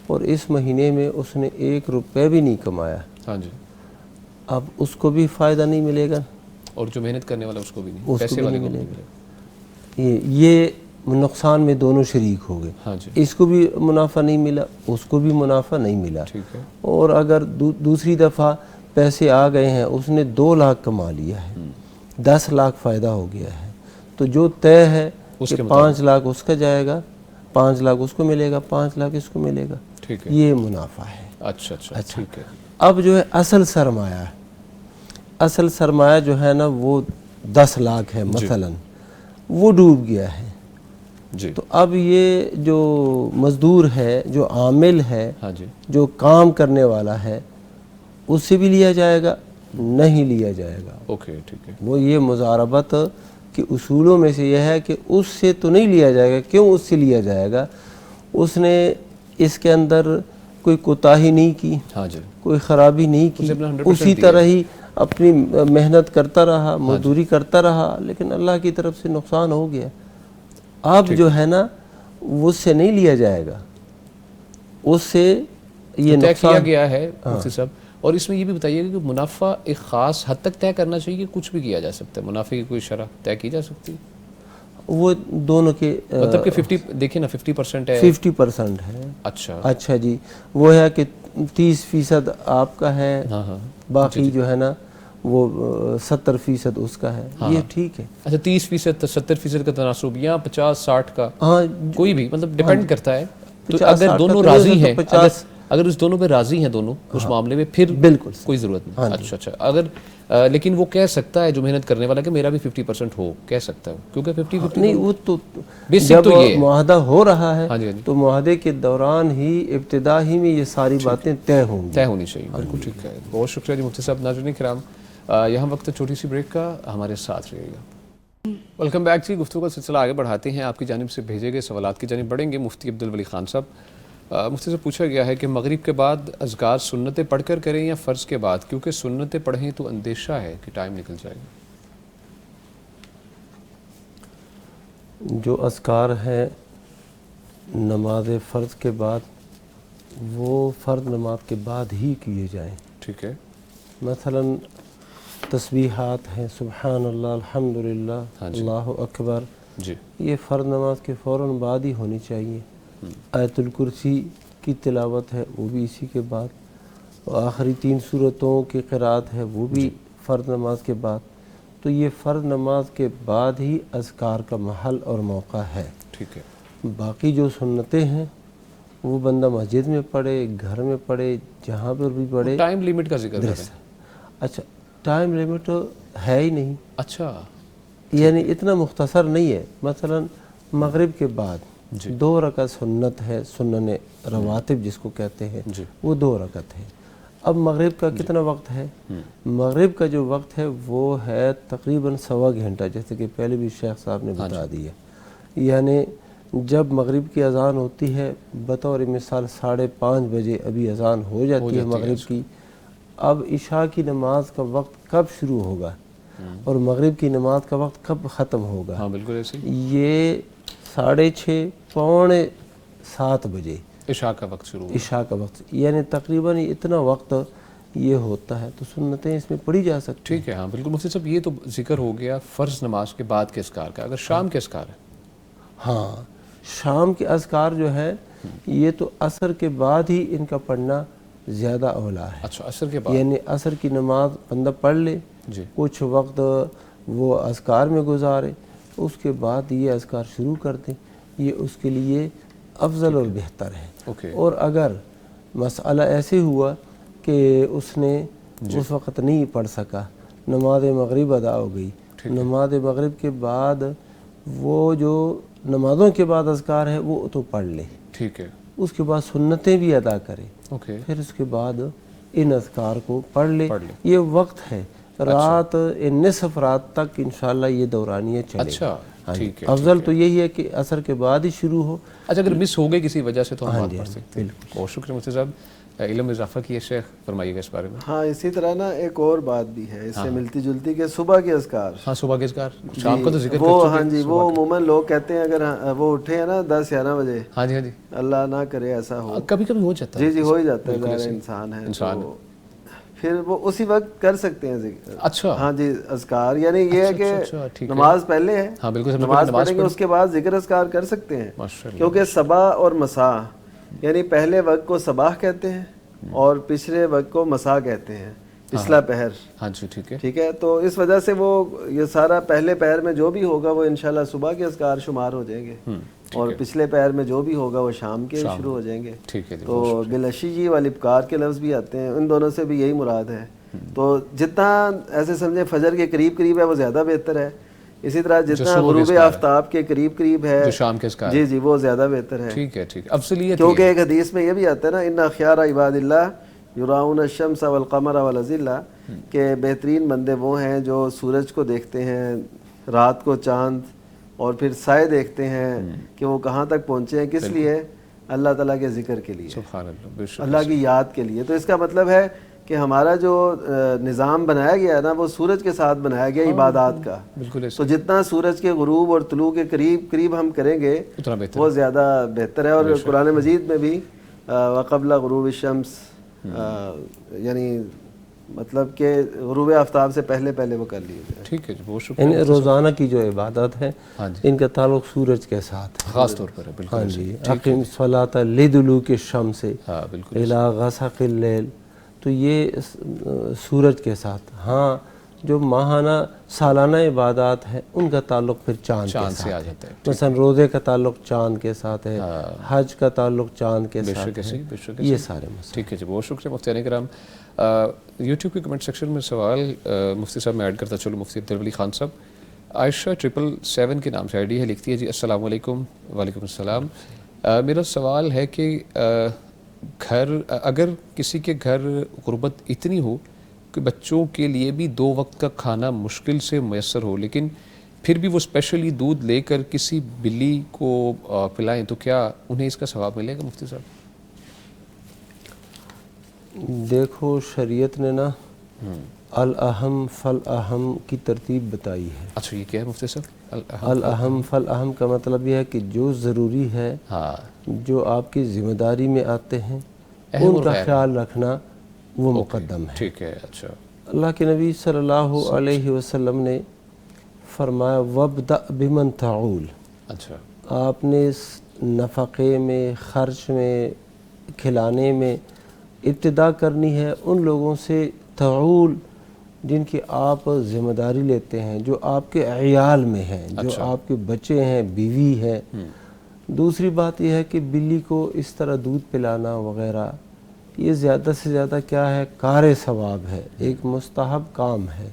[SPEAKER 2] اور اس مہینے میں اس نے 1 روپے بھی نہیں کمایا.
[SPEAKER 3] ہاں جی.
[SPEAKER 2] اب اس کو بھی فائدہ نہیں ملے گا,
[SPEAKER 3] اور جو محنت کرنے والا اس کو بھی نہیں, پیسے والے کو نہیں ملے گا.
[SPEAKER 2] یہ نقصان میں دونوں شریک ہو گئے.
[SPEAKER 3] ہاں جی.
[SPEAKER 2] اس کو بھی منافع نہیں ملا, اس کو بھی منافع نہیں ملا.
[SPEAKER 3] ٹھیک ہے.
[SPEAKER 2] اور اگر دوسری دفعہ پیسے آ گئے ہیں, اس نے 2 لاکھ کما لیا ہے, 10 لاکھ فائدہ ہو گیا ہے, تو جو طے ہے کہ 5 لاکھ اس کا جائے گا, 5 لاکھ اس کو ملے گا, 5 لاکھ اس کو ملے گا.
[SPEAKER 3] ٹھیک ہے.
[SPEAKER 2] یہ منافع ہے.
[SPEAKER 3] اچھا ٹھیک ہے.
[SPEAKER 2] اب جو ہے اصل سرمایہ جو ہے نا وہ 10 لاکھ ہے مثلا, وہ ڈوب گیا ہے. تو اب یہ جو مزدور ہے, جو عامل ہے, جو کام کرنے والا ہے, اس سے بھی لیا جائے گا, نہیں لیا جائے گا.
[SPEAKER 3] اوکے ٹھیک ہے.
[SPEAKER 2] وہ یہ مزاربت کے اصولوں میں سے یہ ہے کہ اس سے تو نہیں لیا جائے گا. کیوں اس سے لیا جائے گا؟ اس نے اس کے اندر کوئی کوتاہی نہیں کی, کوئی خرابی نہیں کی, اسی طرح ہی اپنی محنت کرتا رہا, مزدوری کرتا رہا, لیکن اللہ کی طرف سے نقصان ہو گیا. اب جو ہے نا اس سے نہیں لیا جائے گا, اس سے یہ
[SPEAKER 3] طے
[SPEAKER 2] نقصان
[SPEAKER 3] کیا گیا ہے. مفتی صاحب, اور اس میں یہ بھی بتائیے گا کہ منافع ایک خاص حد تک طے کرنا چاہیے, کچھ بھی کیا جا سکتا ہے, منافع کی کوئی شرح طے کی جا سکتی ہے؟
[SPEAKER 2] وہ دونوں کے
[SPEAKER 3] مطلب کہ 50 دیکھیں نا 50% ہے,
[SPEAKER 2] 50% ہے.
[SPEAKER 3] اچھا
[SPEAKER 2] جی, وہ ہے کہ 30% آپ کا ہے, باقی جو ہے نا وہ 70% اس کا ہے. یہ ٹھیک ہے.
[SPEAKER 3] اچھا 30% 70% کا تناسب یا 50-60 کا, کوئی بھی مطلب ڈیپینڈ کرتا ہے. تو اگر دونوں راضی ہیں, اگر اس دونوں پہ راضی ہیں دونوں اس معاملے میں پھر
[SPEAKER 2] بالکل
[SPEAKER 3] کوئی ضرورت نہیں. اچھا اچھا. اگر لیکن وہ کہہ سکتا ہے جو محنت کرنے والا کہ میرا بھی 50% ہو, کہہ سکتا ہے کیونکہ 50-50
[SPEAKER 2] نہیں, وہ تو
[SPEAKER 3] بیسک
[SPEAKER 2] جب
[SPEAKER 3] تو یہ ہے.
[SPEAKER 2] معاہدہ ہو رہا ہے
[SPEAKER 3] ہاں جی ہاں جی,
[SPEAKER 2] تو معاہدے کے دوران ہی ابتدا ہی میں یہ ساری باتیں طے ہوں گی.
[SPEAKER 3] طے ہونی چاہیے. بالکل ٹھیک ہے. بہت شکریہ جی مفتی صاحب. ناظرین کرام, یہاں وقت چھوٹی سی بریک کا, ہمارے ساتھ رہیے گا. ویلکم بیک جی. گفتگو کا سلسلہ آگے بڑھاتے ہیں. آپ کی جانب سے بھیجے گئے سوالات کی جانب بڑھیں گے. مفتی عبدالولی خان صاحب, مفتی سے پوچھا گیا ہے کہ مغرب کے بعد اذکار سنتیں پڑھ کر کریں یا فرض کے بعد, کیونکہ سنتیں پڑھیں تو اندیشہ ہے کہ ٹائم نکل جائے گا.
[SPEAKER 2] جو اذکار ہیں نماز فرض کے بعد وہ فرض نماز کے بعد ہی کیے جائیں.
[SPEAKER 3] ٹھیک ہے.
[SPEAKER 2] مثلا تسبیحات ہیں, سبحان اللہ, الحمدللہ, اللہ اکبر,
[SPEAKER 3] جی
[SPEAKER 2] یہ فرض نماز کے فوراً بعد ہی ہونی چاہیے. آیت الکرسی کی تلاوت ہے وہ بھی اسی کے بعد, آخری 3 سورتوں کی قرأت ہے وہ بھی فرض نماز کے بعد. تو یہ فرض نماز کے بعد ہی اذکار کا محل اور موقع ہے.
[SPEAKER 3] ٹھیک ہے.
[SPEAKER 2] باقی جو سنتیں ہیں وہ بندہ مسجد میں پڑھے, گھر میں پڑھے, جہاں پر بھی پڑھے.
[SPEAKER 3] ٹائم لیمٹ کا ذکر کریں.
[SPEAKER 2] اچھا, ٹائم لیمٹ ہے ہی نہیں.
[SPEAKER 3] اچھا,
[SPEAKER 2] یعنی اتنا مختصر نہیں ہے. مثلا مغرب کے بعد 2 رکعت سنت ہے, سنن رواتب جس کو کہتے ہیں, وہ 2 رکعت ہے. اب مغرب کا کتنا وقت ہے؟ مغرب کا جو وقت ہے وہ ہے تقریباً 1.25 گھنٹہ, جیسے کہ پہلے بھی شیخ صاحب نے بتا دیا. یعنی جب مغرب کی اذان ہوتی ہے بطور مثال 5:30 بجے ابھی اذان ہو جاتی ہے مغرب کی. اب عشاء کی نماز کا وقت کب شروع ہوگا اور مغرب کی نماز کا وقت کب ختم ہوگا؟
[SPEAKER 3] ہاں بالکل ایسے.
[SPEAKER 2] یہ 6:30 پونے 7 بجے
[SPEAKER 3] عشاء کا وقت شروع ہوگا.
[SPEAKER 2] عشاء کا وقت, یعنی تقریباً اتنا وقت یہ ہوتا ہے. تو سنتیں اس میں پڑھی جا سکتی.
[SPEAKER 3] ٹھیک ہے. ہاں بالکل مفتی صاحب, یہ تو ذکر ہو گیا فرض نماز کے بعد کے اذکار کا. اگر شام کے اذکار ہے؟
[SPEAKER 2] ہاں, شام کے اذکار جو ہے یہ تو عصر کے بعد ہی ان کا پڑھنا زیادہ اولا ہے.
[SPEAKER 3] اچھا, عصر کے بعد.
[SPEAKER 2] یعنی عصر کی نماز بندہ پڑھ لے, کچھ وقت وہ اذکار میں گزارے, اس کے بعد یہ اذکار شروع کر دیں, یہ اس کے لیے افضل اور بہتر ہے. اور اگر مسئلہ ایسے ہوا کہ اس نے اس وقت نہیں پڑھ سکا, نماز مغرب ادا ہو گئی, نماز مغرب کے بعد وہ جو نمازوں کے بعد اذکار ہے وہ تو پڑھ لے.
[SPEAKER 3] ٹھیک ہے.
[SPEAKER 2] اس کے بعد سنتیں بھی ادا کرے, پھر اس کے بعد ان اذکار کو پڑھ لے. یہ وقت ہے رات نصف رات تک انشاءاللہ یہ دورانیہ چلے.
[SPEAKER 3] اچھا ٹھیک ہے.
[SPEAKER 2] افضل تو یہی ہے کہ عصر کے بعد ہی شروع ہو.
[SPEAKER 3] اچھا, اگر مس ہو گئی کسی وجہ سے تو ہم بات پڑھ سکتے ہیں. بہت شکریہ مفتی صاحب. علم اضافہ کیے شیخ, فرمائیے گا اس بارے میں.
[SPEAKER 4] ہاں, اسی طرح نا ایک اور بات بھی ہے اس سے ملتی جلتی کہ صبح کے اذکار.
[SPEAKER 3] ہاں, صبح کے اذکار شام کا تو ذکر
[SPEAKER 4] وہ, ہاں جی, وہ عموماً لوگ کہتے ہیں اگر وہ اٹھے ہیں نا 10-11 بجے,
[SPEAKER 3] ہاں جی ہاں جی,
[SPEAKER 4] اللہ نہ کرے ایسا ہو,
[SPEAKER 3] کبھی کبھی ہو جاتا ہے.
[SPEAKER 4] جی ہو ہی جاتا ہے, انسان ہے, تو پھر وہ اسی وقت کر سکتے ہیں ذکر.
[SPEAKER 3] اچھا,
[SPEAKER 4] ہاں جی, اذکار. یعنی یہ ہے کہ نماز پہلے ہے,
[SPEAKER 3] ہاں بالکل,
[SPEAKER 4] نماز پڑھیں گے اس کے بعد ذکر اذکار کر سکتے ہیں. کیونکہ صباح اور مساء, یعنی پہلے وقت کو صباح کہتے ہیں اور پچھلے وقت کو مساء کہتے ہیں, پچھلا پہر.
[SPEAKER 3] ہاں جی ٹھیک ہے.
[SPEAKER 4] ٹھیک ہے, تو اس وجہ سے وہ یہ سارا پہلے پہر میں جو بھی ہوگا وہ انشاءاللہ صبح کے اذکار شمار ہو جائیں گے, اور پچھلے پہر میں جو بھی ہوگا وہ شام کے شروع ہو جائیں گے.
[SPEAKER 3] ٹھیک ہے.
[SPEAKER 4] تو بالعشی والابکار کے لفظ بھی آتے ہیں, ان دونوں سے بھی یہی مراد ہے. تو جتنا ایسے سمجھے فجر کے قریب قریب ہے وہ زیادہ بہتر ہے. اسی طرح جتنا غروب آفتاب کے قریب قریب ہے
[SPEAKER 3] شام کے اذکار,
[SPEAKER 4] جی وہ زیادہ بہتر ہے.
[SPEAKER 3] ٹھیک ہے ٹھیک ہے. افضلیت
[SPEAKER 4] کیونکہ ایک حدیث میں یہ بھی آتا ہے نا, ان اخیار عباد اللہ یراؤن الشمس والقمر والظل, کہ بہترین بندے وہ ہیں جو سورج کو دیکھتے ہیں, رات کو چاند, اور پھر سائے دیکھتے ہیں کہ وہ کہاں تک پہنچے ہیں. کس لیے؟ اللہ تعالیٰ کے ذکر کے لیے,
[SPEAKER 3] سبحان اللہ,
[SPEAKER 4] اللہ کی یاد کے لیے. تو اس کا مطلب ہے کہ ہمارا جو نظام بنایا گیا ہے نا وہ سورج کے ساتھ بنایا گیا عبادات کا. تو جتنا سورج کے غروب اور طلوع کے قریب قریب ہم کریں گے وہ زیادہ بہتر ہے. اور قرآن مجید میں بھی وقبل غروب الشمس, یعنی مطلب کہ غروب آفتاب سے پہلے پہلے وہ کر لیے جائے.
[SPEAKER 3] ٹھیک ہے, بہت شکریہ.
[SPEAKER 2] یعنی روزانہ کی جو عبادت ہے ان کا تعلق سورج کے ساتھ
[SPEAKER 3] خاص طور پر ہے. بالکل.
[SPEAKER 2] ہاں جی, اقم الصلاۃ لدلوک الشمس الی غسق اللیل, تو یہ سورج کے ساتھ. ہاں, جو ماہانہ سالانہ عبادات ہیں ان کا تعلق پھر چاند
[SPEAKER 3] سے آ جاتا ہے.
[SPEAKER 2] مثلا روزے کا تعلق چاند کے ساتھ ہے, حج کا تعلق چاند کے ساتھ ہے, یہ سارے مسئلے.
[SPEAKER 3] ٹھیک ہے جی, بہت شکریہ مفتیان کرام. یوٹیوب کے کمنٹ سیکشن میں سوال مفتی صاحب میں ایڈ کرتا چلو. مفتی عبدالولی خان صاحب, عائشہ 777 کے نام سے آئی ڈی ہے, لکھتی ہے جی السلام علیکم. وعلیکم السلام. میرا سوال ہے کہ اگر کسی کے گھر غربت اتنی ہو کہ بچوں کے لیے بھی 2 وقت کا کھانا مشکل سے میسر ہو, لیکن پھر بھی وہ اسپیشلی دودھ لے کر کسی بلی کو پلائیں, تو کیا انہیں اس کا ثواب ملے گا مفتی صاحب؟
[SPEAKER 2] دیکھو شریعت نے نا الاہم فالاہم کی ترتیب بتائی ہے.
[SPEAKER 3] اچھا, یہ کیا ہے مفتی صاحب
[SPEAKER 2] الاہم فالاہم کا مطلب یہ ہے کہ جو ضروری ہے, جو آپ کی ذمہ داری میں آتے ہیں, ان کا خیال رکھنا وہ مقدم ہے.
[SPEAKER 3] ٹھیک ہے. اچھا,
[SPEAKER 2] اللہ کے نبی صلی اللہ علیہ وسلم نے فرمایا وَابْدَأْ بِمَنْ تَعُولُ.
[SPEAKER 3] اچھا,
[SPEAKER 2] آپ نے نفقے میں, خرچ میں, کھلانے میں ابتدا کرنی ہے ان لوگوں سے تعول جن کی آپ ذمہ داری لیتے ہیں, جو آپ کے عیال میں ہیں, جو آپ کے بچے ہیں, بیوی ہے. دوسری بات یہ ہے کہ بلی کو اس طرح دودھ پلانا وغیرہ یہ زیادہ سے زیادہ کیا ہے, کار ثواب ہے, ایک مستحب کام ہے.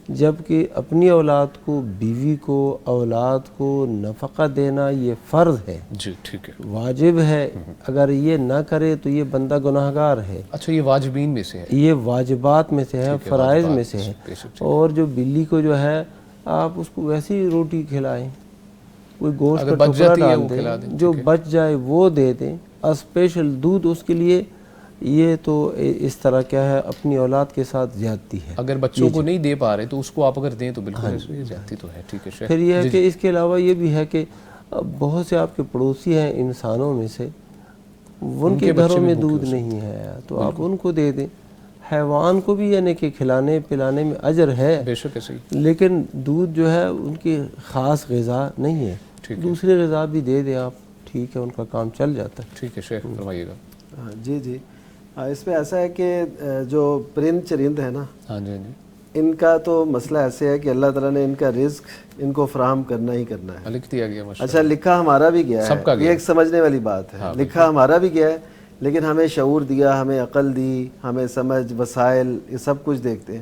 [SPEAKER 2] جبکہ اپنی اولاد کو, بیوی کو, اولاد کو نفقہ دینا یہ فرض ہے,
[SPEAKER 3] جی ٹھیک ہے,
[SPEAKER 2] واجب ہے. اگر یہ نہ کرے تو یہ بندہ گناہگار ہے.
[SPEAKER 3] اچھا, یہ واجبین میں سے ہے,
[SPEAKER 2] یہ واجبات میں سے ہے, فرائض میں سے ہے. اور جو بلی کو جو ہے آپ اس کو ویسی روٹی کھلائیں, کوئی گوشت کا ٹکڑا ڈال دیں, جو بچ جائے وہ دے دیں. اسپیشل دودھ اس کے لیے, یہ تو اس طرح کیا ہے اپنی اولاد کے ساتھ زیادتی ہے.
[SPEAKER 3] اگر بچوں کو نہیں دے پا رہے تو اس کو آپ اگر دیں تو بالکل زیادتی تو ہے. ٹھیک ہے.
[SPEAKER 2] پھر یہ ہے کہ اس کے علاوہ یہ بھی ہے کہ بہت سے آپ کے پڑوسی ہیں انسانوں میں سے, ان کے گھروں میں دودھ نہیں ہے تو آپ ان کو دے دیں. حیوان کو بھی یعنی کہ کھلانے پلانے میں اجر ہے,
[SPEAKER 3] بے شک ہے,
[SPEAKER 2] لیکن دودھ جو ہے ان کی خاص غذا نہیں ہے. دوسری غذا بھی دے دیں آپ, ٹھیک ہے, ان کا کام چل جاتا ہے.
[SPEAKER 3] ٹھیک ہے شیخ, فرمائیے گا.
[SPEAKER 4] جی جی, اس میں ایسا ہے کہ جو پرند چرند ہیں نا,
[SPEAKER 3] ہاں جی,
[SPEAKER 4] ان کا تو مسئلہ ایسے ہے کہ اللہ تعالیٰ نے ان کا رزق ان کو فراہم کرنا ہی کرنا ہے.
[SPEAKER 3] لکھ دیا گیا.
[SPEAKER 4] اچھا, لکھا ہمارا بھی گیا ہے, یہ ایک سمجھنے والی بات ہے. لکھا ہمارا بھی گیا ہے, لیکن ہمیں شعور دیا, ہمیں عقل دی, ہمیں سمجھ, وسائل, یہ سب کچھ دیکھتے ہیں.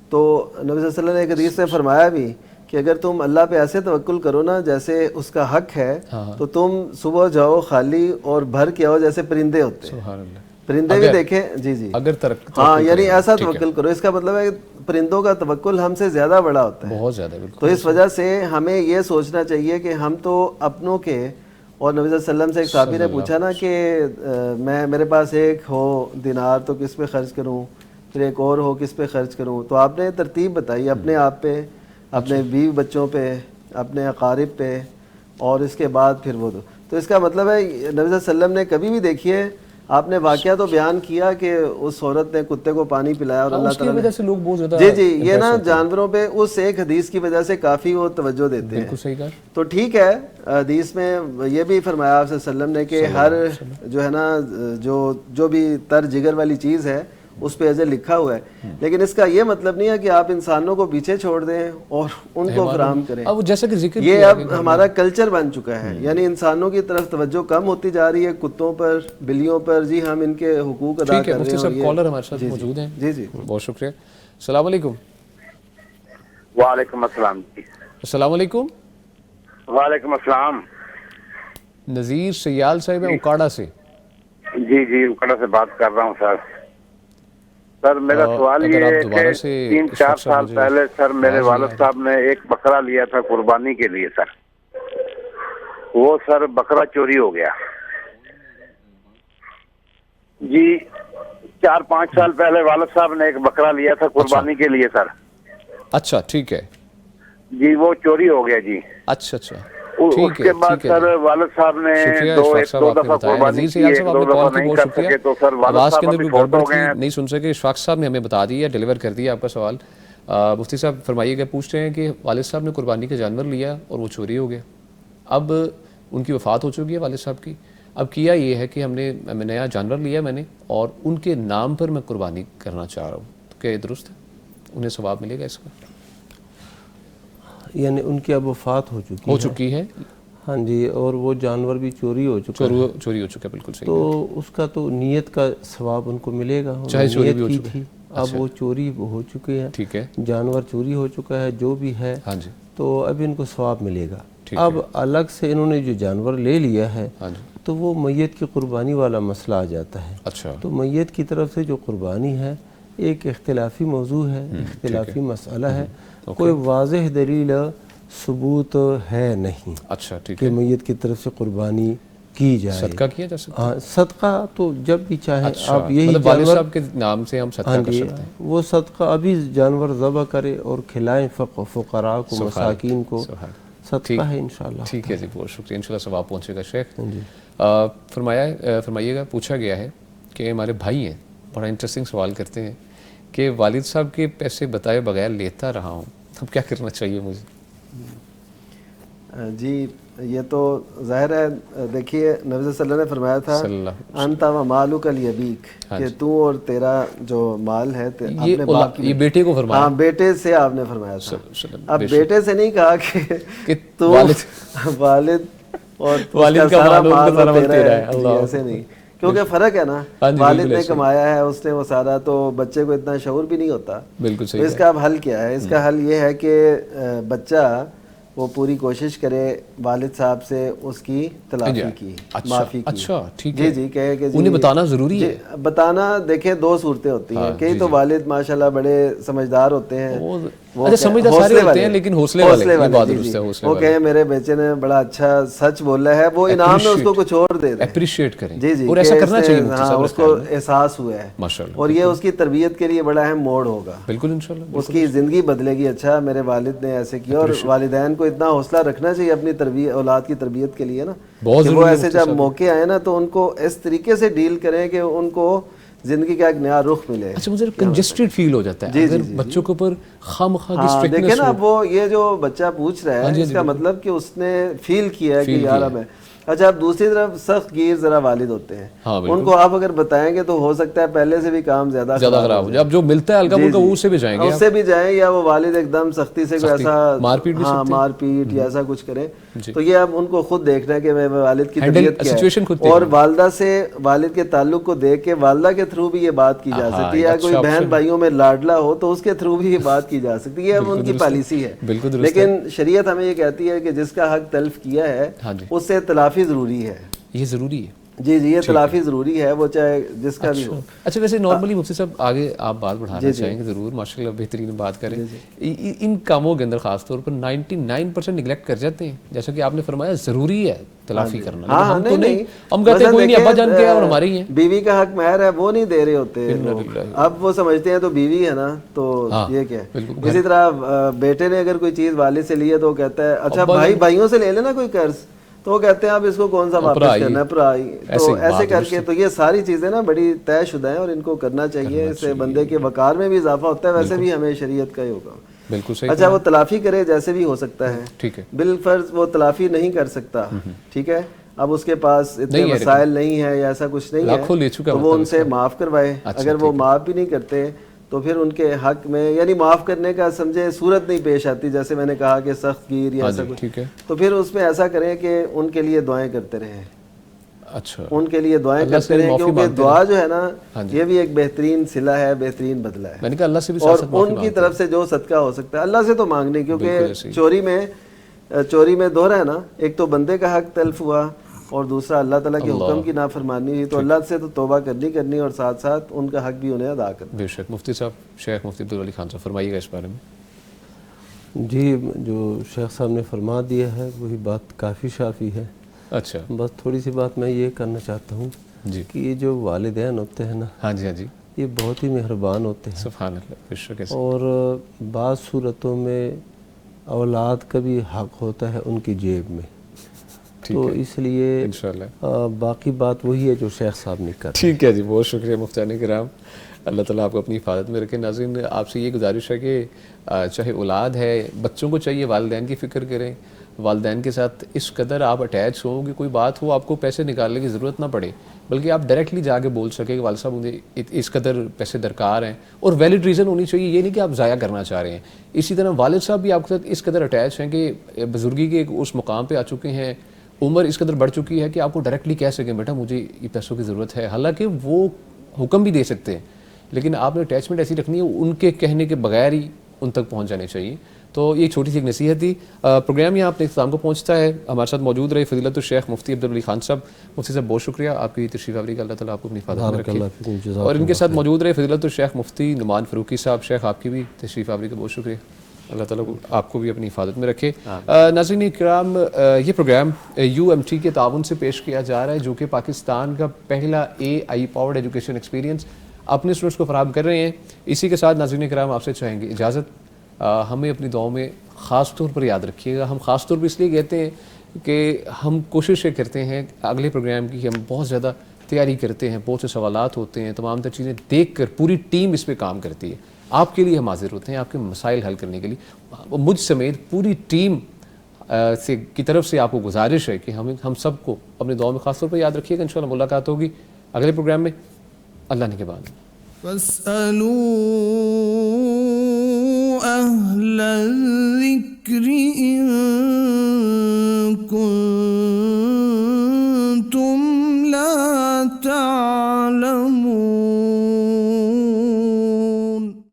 [SPEAKER 4] تو نبی صلی اللہ علیہ وسلم نے ایک حدیث میں فرمایا بھی کہ اگر تم اللہ پہ ایسے توکل کرو نا جیسے اس کا حق ہے, تو تم صبح جاؤ خالی اور بھر کے آؤ جیسے پرندے ہوتے ہیں.
[SPEAKER 3] سبحان اللہ,
[SPEAKER 4] پرندے بھی دیکھیں. جی جی, ہاں, یعنی ایسا توکل کرو. اس کا مطلب ہے کہ پرندوں کا توکل ہم سے زیادہ بڑا ہوتا ہے,
[SPEAKER 3] بہت زیادہ.
[SPEAKER 4] تو اس وجہ سے ہمیں یہ سوچنا چاہیے کہ ہم تو اپنوں کے, اور نبی صلی اللہ علیہ وسلم سے ایک صحابی نے پوچھا نا کہ میرے پاس ایک ہو دینار تو کس پہ خرچ کروں, پھر ایک اور ہو کس پہ خرچ کروں. تو آپ نے ترتیب بتائی اپنے آپ پہ, اپنے بیوی بچوں پہ, اپنے اقارب پہ, اور اس کے بعد پھر وہ. تو اس کا مطلب ہے نبی صلی اللہ علیہ وسلم نے کبھی بھی, دیکھیے آپ نے واقعہ تو بیان کیا کہ اس عورت نے کتے کو پانی پلایا اور اللہ تعالیٰ نے,
[SPEAKER 3] سے لوگ بہت زیادہ,
[SPEAKER 4] جی جی, یہ نا جانوروں پہ اس ایک حدیث کی وجہ سے کافی وہ توجہ دیتے ہیں.
[SPEAKER 3] بالکل صحیح کہا.
[SPEAKER 4] تو ٹھیک ہے, حدیث میں یہ بھی فرمایا آپ صلی اللہ علیہ وسلم نے کہ ہر جو ہے نا جو بھی تر جگر والی چیز ہے اس پہ اجر لکھا ہوا ہے. لیکن اس کا یہ مطلب نہیں ہے کہ آپ انسانوں کو پیچھے چھوڑ دیں اور ان کو فراہم کریں.
[SPEAKER 3] اب جیسا کہ ذکر
[SPEAKER 4] یہ اب ہمارا کلچر بن چکا ہے, یعنی انسانوں کی طرف توجہ کم ہوتی جا رہی ہے, کتوں پر, بلیوں پر. جی, ہم ان کے حقوق ادا کر رہے ہیں.
[SPEAKER 3] صاحب کالر ہمارے ساتھ موجود ہیں.
[SPEAKER 4] جی جی,
[SPEAKER 3] بہت شکریہ. السلام علیکم.
[SPEAKER 5] وعلیکم السلام.
[SPEAKER 3] السلام علیکم.
[SPEAKER 5] وعلیکم السلام.
[SPEAKER 3] نذیر سیال صاحب ہیں اکاڑا سے.
[SPEAKER 5] جی جی, اکاڑا سے بات کر رہا ہوں سر. سر میرا سوال یہ ہے کہ 3-4 سال پہلے سر میرے والد صاحب نے ایک بکرا لیا تھا قربانی کے لیے سر. وہ سر بکرا چوری ہو گیا. جی 4-5 سال پہلے والد صاحب نے ایک بکرا لیا تھا قربانی کے لیے سر.
[SPEAKER 3] اچھا ٹھیک ہے
[SPEAKER 5] جی, وہ چوری ہو گیا جی.
[SPEAKER 3] اچھا اچھا,
[SPEAKER 5] اس کے بعد سر والد صاحب نے دو دفعہ قربانی کی, 1-2 دفعہ نہیں کر سکے تو سر والد صاحب ابھی فوت ہو گئے ہیں.
[SPEAKER 3] نہیں سن سکے. اشفاق صاحب نے ہمیں بتا دیا, ڈیلیور کر دیا آپ کا سوال. مفتی صاحب فرمائیے گا, پوچھ رہے ہیں کہ والد صاحب نے قربانی کا جانور لیا اور وہ چوری ہو گیا. اب ان کی وفات ہو چکی ہے والد صاحب کی. اب کیا یہ ہے کہ ہم نے نیا جانور لیا میں نے, اور ان کے نام پر میں قربانی کرنا چاہ رہا ہوں, تو کیا یہ درست ہے؟ انہیں ثواب ملے گا اس کا؟
[SPEAKER 2] یعنی ان کی اب وفات ہو چکی
[SPEAKER 3] ہے؟
[SPEAKER 2] ہاں جی، اور وہ جانور بھی چوری ہو چکا ہے،
[SPEAKER 3] بالکل صحیح.
[SPEAKER 2] تو اس کا تو نیت کا ثواب ان کو ملے گا،
[SPEAKER 3] چاہے چوری بھی ہو
[SPEAKER 2] نیت
[SPEAKER 3] چکی
[SPEAKER 2] تھی، اب وہ چوری ہو چکی ہے،
[SPEAKER 3] ٹھیک ہے،
[SPEAKER 2] جانور چوری ہو چکا ہے، جو بھی ہے،
[SPEAKER 3] ہاں جی،
[SPEAKER 2] تو اب ان کو ثواب ملے گا. اب الگ سے انہوں نے جو جانور لے لیا ہے تو وہ میت کی قربانی والا مسئلہ آ جاتا ہے.
[SPEAKER 3] اچھا،
[SPEAKER 2] تو میت کی طرف سے جو قربانی ہے ایک اختلافی موضوع ہے، اختلافی مسئلہ ہے، کوئی واضح دلیل ثبوت ہے نہیں.
[SPEAKER 3] اچھا، ٹھیک
[SPEAKER 2] کہ میت کی طرف سے قربانی کی جائے.
[SPEAKER 3] صدقہ کیا جا سکتا ہے؟
[SPEAKER 2] ہاں، صدقہ تو جب بھی چاہیں آپ یہی
[SPEAKER 3] مطلب والد صاحب کے نام سے ہم صدقہ کر سکتے ہیں.
[SPEAKER 2] وہ صدقہ ابھی جانور ذبح کرے اور کھلائیں فقراء کو، مساکین کو، صدقہ ہے انشاءاللہ.
[SPEAKER 3] ٹھیک ہے جی، بہت شکریہ، انشاءاللہ ثواب پہنچے گا. شیخ فرمائیے گا، پوچھا گیا ہے کہ ہمارے بھائی ہیں بڑا انٹرسٹنگ سوال کرتے ہیں کہ والد صاحب کے پیسے بتائے بغیر لیتا رہا ہوں، اب کیا کرنا چاہیے مجھے؟
[SPEAKER 4] جی یہ تو ظاہر ہے، دیکھیے نبی صلی اللہ علیہ وسلم نے فرمایا تھا انت و مالک الیبیک، کہ تو اور تیرا جو مال ہے اپنے باپ کی،
[SPEAKER 3] یہ بیٹے کو فرمایا،
[SPEAKER 4] ہاں بیٹے سے آپ نے فرمایا تھا. اب بیٹے سے نہیں کہا کہ تو والد اور
[SPEAKER 3] والد کا
[SPEAKER 4] سارا
[SPEAKER 3] مال
[SPEAKER 4] تیرا ہے، ایسے نہیں، کیونکہ فرق ہے نا، والد نے کمایا ہے اس نے وہ سارا، تو بچے کو اتنا شعور بھی نہیں ہوتا.
[SPEAKER 3] بالکل صحیح.
[SPEAKER 4] تو اس کا اب حل کیا ہے؟ اس کا حل یہ ہے کہ بچہ وہ پوری کوشش کرے والد صاحب سے اس کی تلافی کی، معافی کی.
[SPEAKER 3] اچھا ٹھیک ہے،
[SPEAKER 4] جی کہے کہ
[SPEAKER 3] انہیں بتانا ضروری ہے.
[SPEAKER 4] بتانا دیکھیں دو صورتیں ہوتی ہیں، کئی تو والد ماشاءاللہ بڑے سمجھدار ہوتے ہیں،
[SPEAKER 3] سمجھدار سارے ہوتے ہیں لیکن حوصلے والے،
[SPEAKER 4] وہ کہیں میرے بیچے نے بڑا اچھا سچ بولا ہے، وہ انعام میں اس کو کچھ اور دے دیں،
[SPEAKER 3] اپریشیٹ کریں.
[SPEAKER 4] جی
[SPEAKER 3] اور ایسا کرنا چاہیے،
[SPEAKER 4] اس کو احساس ہوا ہے
[SPEAKER 3] ماشاءاللہ،
[SPEAKER 4] اور یہ اس کی تربیت کے لیے بڑا اہم موڑ ہوگا.
[SPEAKER 3] بالکل انشاءاللہ،
[SPEAKER 4] اس کی زندگی بدلے گی. اچھا میرے والد نے ایسے کیا. اور والدین کو اتنا حوصلہ رکھنا چاہیے اپنی اولاد کی تربیت کے لیے نا، کہ وہ ایسے جب موقع آئے نا تو ان کو اس طریقے سے ڈیل کریں کہ ان کو زندگی کا ایک نیا رخ ملے.
[SPEAKER 3] اچھا، مجھے کنجسٹڈ فیل ہو جاتا ہے اگر بچوں کے اوپر خواہ کی سٹرکٹنس.
[SPEAKER 4] دیکھیں نا وہ یہ جو بچہ پوچھ رہا ہے اس کا مطلب کہ اس نے فیل کیا ہے کہ یار ہمیں. اچھا اب دوسری طرف سخت گیر ذرا والد ہوتے ہیں، ان کو آپ اگر بتائیں گے تو ہو سکتا ہے پہلے سے بھی کام زیادہ خراب ہو جائے.
[SPEAKER 3] اب جو ملتا ہے ہلکا پھلکا اس سے بھی جائیں گے،
[SPEAKER 4] اس سے بھی جائیں، یا وہ والد ایک دم سختی سے ایسا مار پیٹ یا ایسا کچھ کرے. تو یہ اب ان کو خود دیکھنا ہے کہ میں والد کی طبیعت کیا ہے، اور والدہ سے والد کے تعلق کو دیکھ کے والدہ کے تھرو بھی یہ بات کی جا سکتی ہے، یا کوئی بہن بھائیوں میں لاڈلا ہو تو اس کے تھرو بھی یہ بات کی جا سکتی ہے. اب ان کی پالیسی ہے، لیکن شریعت ہمیں یہ کہتی ہے کہ جس کا حق تلف کیا ہے اس سے تلافی ضروری ہے.
[SPEAKER 3] یہ ضروری ہے.
[SPEAKER 4] جی یہ تلافی ضروری ہے، وہ چاہے جس کا بھی ہو.
[SPEAKER 3] اچھا ویسے نارملی مفتی صاحب آگے آپ بات بڑھانا چاہیں گے ضرور، ماشاءاللہ بہترین بات کریں. ان کاموں کے اندر خاص طور پر 99% نگلیکٹ کر جاتے ہیں، جیسا کہ آپ نے فرمایا ضروری ہے تلافی کرنا. ہم تو نہیں، ہم کہتے ہیں کوئی نہیں، ابا جان کے اور ہمارے ہی ہیں.
[SPEAKER 4] بیوی کا حق مہر ہے وہ نہیں دے رہے ہوتے لوگ، اب وہ سمجھتے ہیں تو بیوی ہے نا تو یہ کیا ہے. اسی طرح بیٹے نے اگر کوئی چیز والد سے لی ہے تو وہ کہتا ہے اچھا بھائیوں سے لے لینا کوئی قرض، تو وہ کہتے ہیں اب اس کو کون سا واپس کرنا ہے، پرائی. تو ایسے کر کے تو یہ ساری چیزیں نا بڑی طے شدہ ہیں اور ان کو کرنا چاہیے. اس سے بندے کے وقار میں بھی اضافہ ہوتا ہے، ویسے بھی ہمیں شریعت کا ہی ہوگا.
[SPEAKER 3] بالکل صحیح.
[SPEAKER 4] اچھا وہ تلافی کرے جیسے بھی ہو سکتا ہے،
[SPEAKER 3] ٹھیک ہے،
[SPEAKER 4] بالفرض وہ تلافی نہیں کر سکتا، ٹھیک ہے، اب اس کے پاس اتنے وسائل نہیں ہے یا ایسا کچھ نہیں ہے تو وہ ان سے معاف کروائے. اگر وہ معاف بھی نہیں کرتے تو پھر ان کے حق میں یعنی معاف کرنے کا سمجھے صورت نہیں پیش آتی، جیسے میں نے کہا کہ سخت گیر یا ایسا کچھ، تو پھر اس میں ایسا کریں کہ ان کے لیے دعائیں کرتے رہیں. اچھا ان کے لیے دعائیں کرتے رہیں، کیونکہ دعا جو ہے نا یہ بھی ایک بہترین صلہ ہے، بہترین بدلہ ہے.
[SPEAKER 3] میں نے کہا اللہ سے بھی
[SPEAKER 4] اور ان کی طرف سے جو صدقہ ہو سکتا ہے اللہ سے تو مانگنے، کیونکہ چوری میں دو ہے نا، ایک تو بندے کا حق تلف ہوا اور دوسرا اللہ تعالیٰ کے حکم کی نافرمانی ہوئی، تو اللہ سے تو توبہ کرنی اور ساتھ ساتھ ان کا حق بھی انہیں ادا کرنا.
[SPEAKER 3] بے شک. مفتی صاحب، شیخ مفتی عبدالولی خان صاحب فرمائیے گا اس بارے میں.
[SPEAKER 2] جی جو شیخ صاحب نے فرما دیا ہے وہی بات کافی شافی ہے.
[SPEAKER 3] اچھا
[SPEAKER 2] بس تھوڑی سی بات میں یہ کرنا چاہتا ہوں کہ یہ جو والدین ہوتے ہیں نا،
[SPEAKER 3] ہاں جی
[SPEAKER 2] یہ بہت ہی مہربان ہوتے ہیں.
[SPEAKER 3] سبحان اللہ، بے شک.
[SPEAKER 2] اور بعض صورتوں میں اولاد کا بھی حق ہوتا ہے ان کی جیب میں، تو اس لیے باقی بات وہی ہے جو شیخ صاحب نے کہا.
[SPEAKER 3] ٹھیک ہے جی، بہت شکریہ مفتیان کرام، اللہ تعالیٰ آپ کو اپنی حفاظت میں رکھے. ناظرین آپ سے یہ گزارش ہے کہ چاہے اولاد ہے، بچوں کو چاہیے والدین کی فکر کریں، والدین کے ساتھ اس قدر آپ اٹیچ ہوں کہ کوئی بات ہو آپ کو پیسے نکالنے کی ضرورت نہ پڑے، بلکہ آپ ڈائریکٹلی جا کے بول سکیں کہ والد صاحب مجھے اس قدر پیسے درکار ہیں، اور ویلڈ ریزن ہونی چاہیے، یہ نہیں کہ آپ ضائع کرنا چاہ رہے ہیں. اسی طرح والد صاحب بھی آپ کے ساتھ اس قدر اٹیچ ہیں کہ بزرگی کے اس مقام پہ آ چکے ہیں، عمر اس قدر بڑھ چکی ہے کہ آپ کو ڈائریکٹلی کہہ سکیں بیٹا مجھے یہ پیسوں کی ضرورت ہے، حالانکہ وہ حکم بھی دے سکتے ہیں، لیکن آپ نے اٹیچمنٹ ایسی رکھنی ہے ان کے کہنے کے بغیر ہی ان تک پہنچ جانے چاہیے. تو یہ چھوٹی سی ایک نصیحت تھی. پروگرام یہاں اپنے اختتام کو پہنچتا ہے. ہمارے ساتھ موجود رہے فضیلت الشیخ مفتی عبدالولی خان صاحب. مفتی صاحب بہت شکریہ آپ کی تشریف آوری کا، اللہ تعالیٰ آپ کو اپنی حفاظت میں رکھے. اور ان کے ساتھ موجود رہے فضیلت الشیخ مفتی نعمان فاروقی صاحب. شیخ آپ کی بھی تشریف آوری کا بہت شکریہ، اللہ تعالیٰ آپ کو بھی اپنی حفاظت میں رکھے. ناظرین کرام، یہ پروگرام UMT کے تعاون سے پیش کیا جا رہا ہے، جو کہ پاکستان کا پہلا AI پاورڈ ایجوکیشن ایکسپیرینس اپنے اسٹوڈنٹس کو فراہم کر رہے ہیں. اسی کے ساتھ ناظرین کرام آپ سے چاہیں گے اجازت. ہمیں اپنی دعاؤں میں خاص طور پر یاد رکھیے گا. ہم خاص طور پر اس لیے کہتے ہیں کہ ہم کوششیں کرتے ہیں اگلے پروگرام کی، ہم بہت زیادہ تیاری کرتے ہیں، بہت سے سوالات ہوتے ہیں، تمام تر چیزیں دیکھ کر پوری ٹیم اس پہ کام کرتی ہے. آپ کے لیے ہم حاضر ہوتے ہیں، آپ کے مسائل حل کرنے کے لیے. مجھ سمیت پوری ٹیم کی طرف سے آپ کو گزارش ہے کہ ہم سب کو اپنی دعاؤں میں خاص طور پر یاد رکھیے گا. انشاءاللہ ملاقات ہوگی اگلے پروگرام میں. اللہ نے کے بعد
[SPEAKER 1] فاسألوا أهل الذكر إن كنتم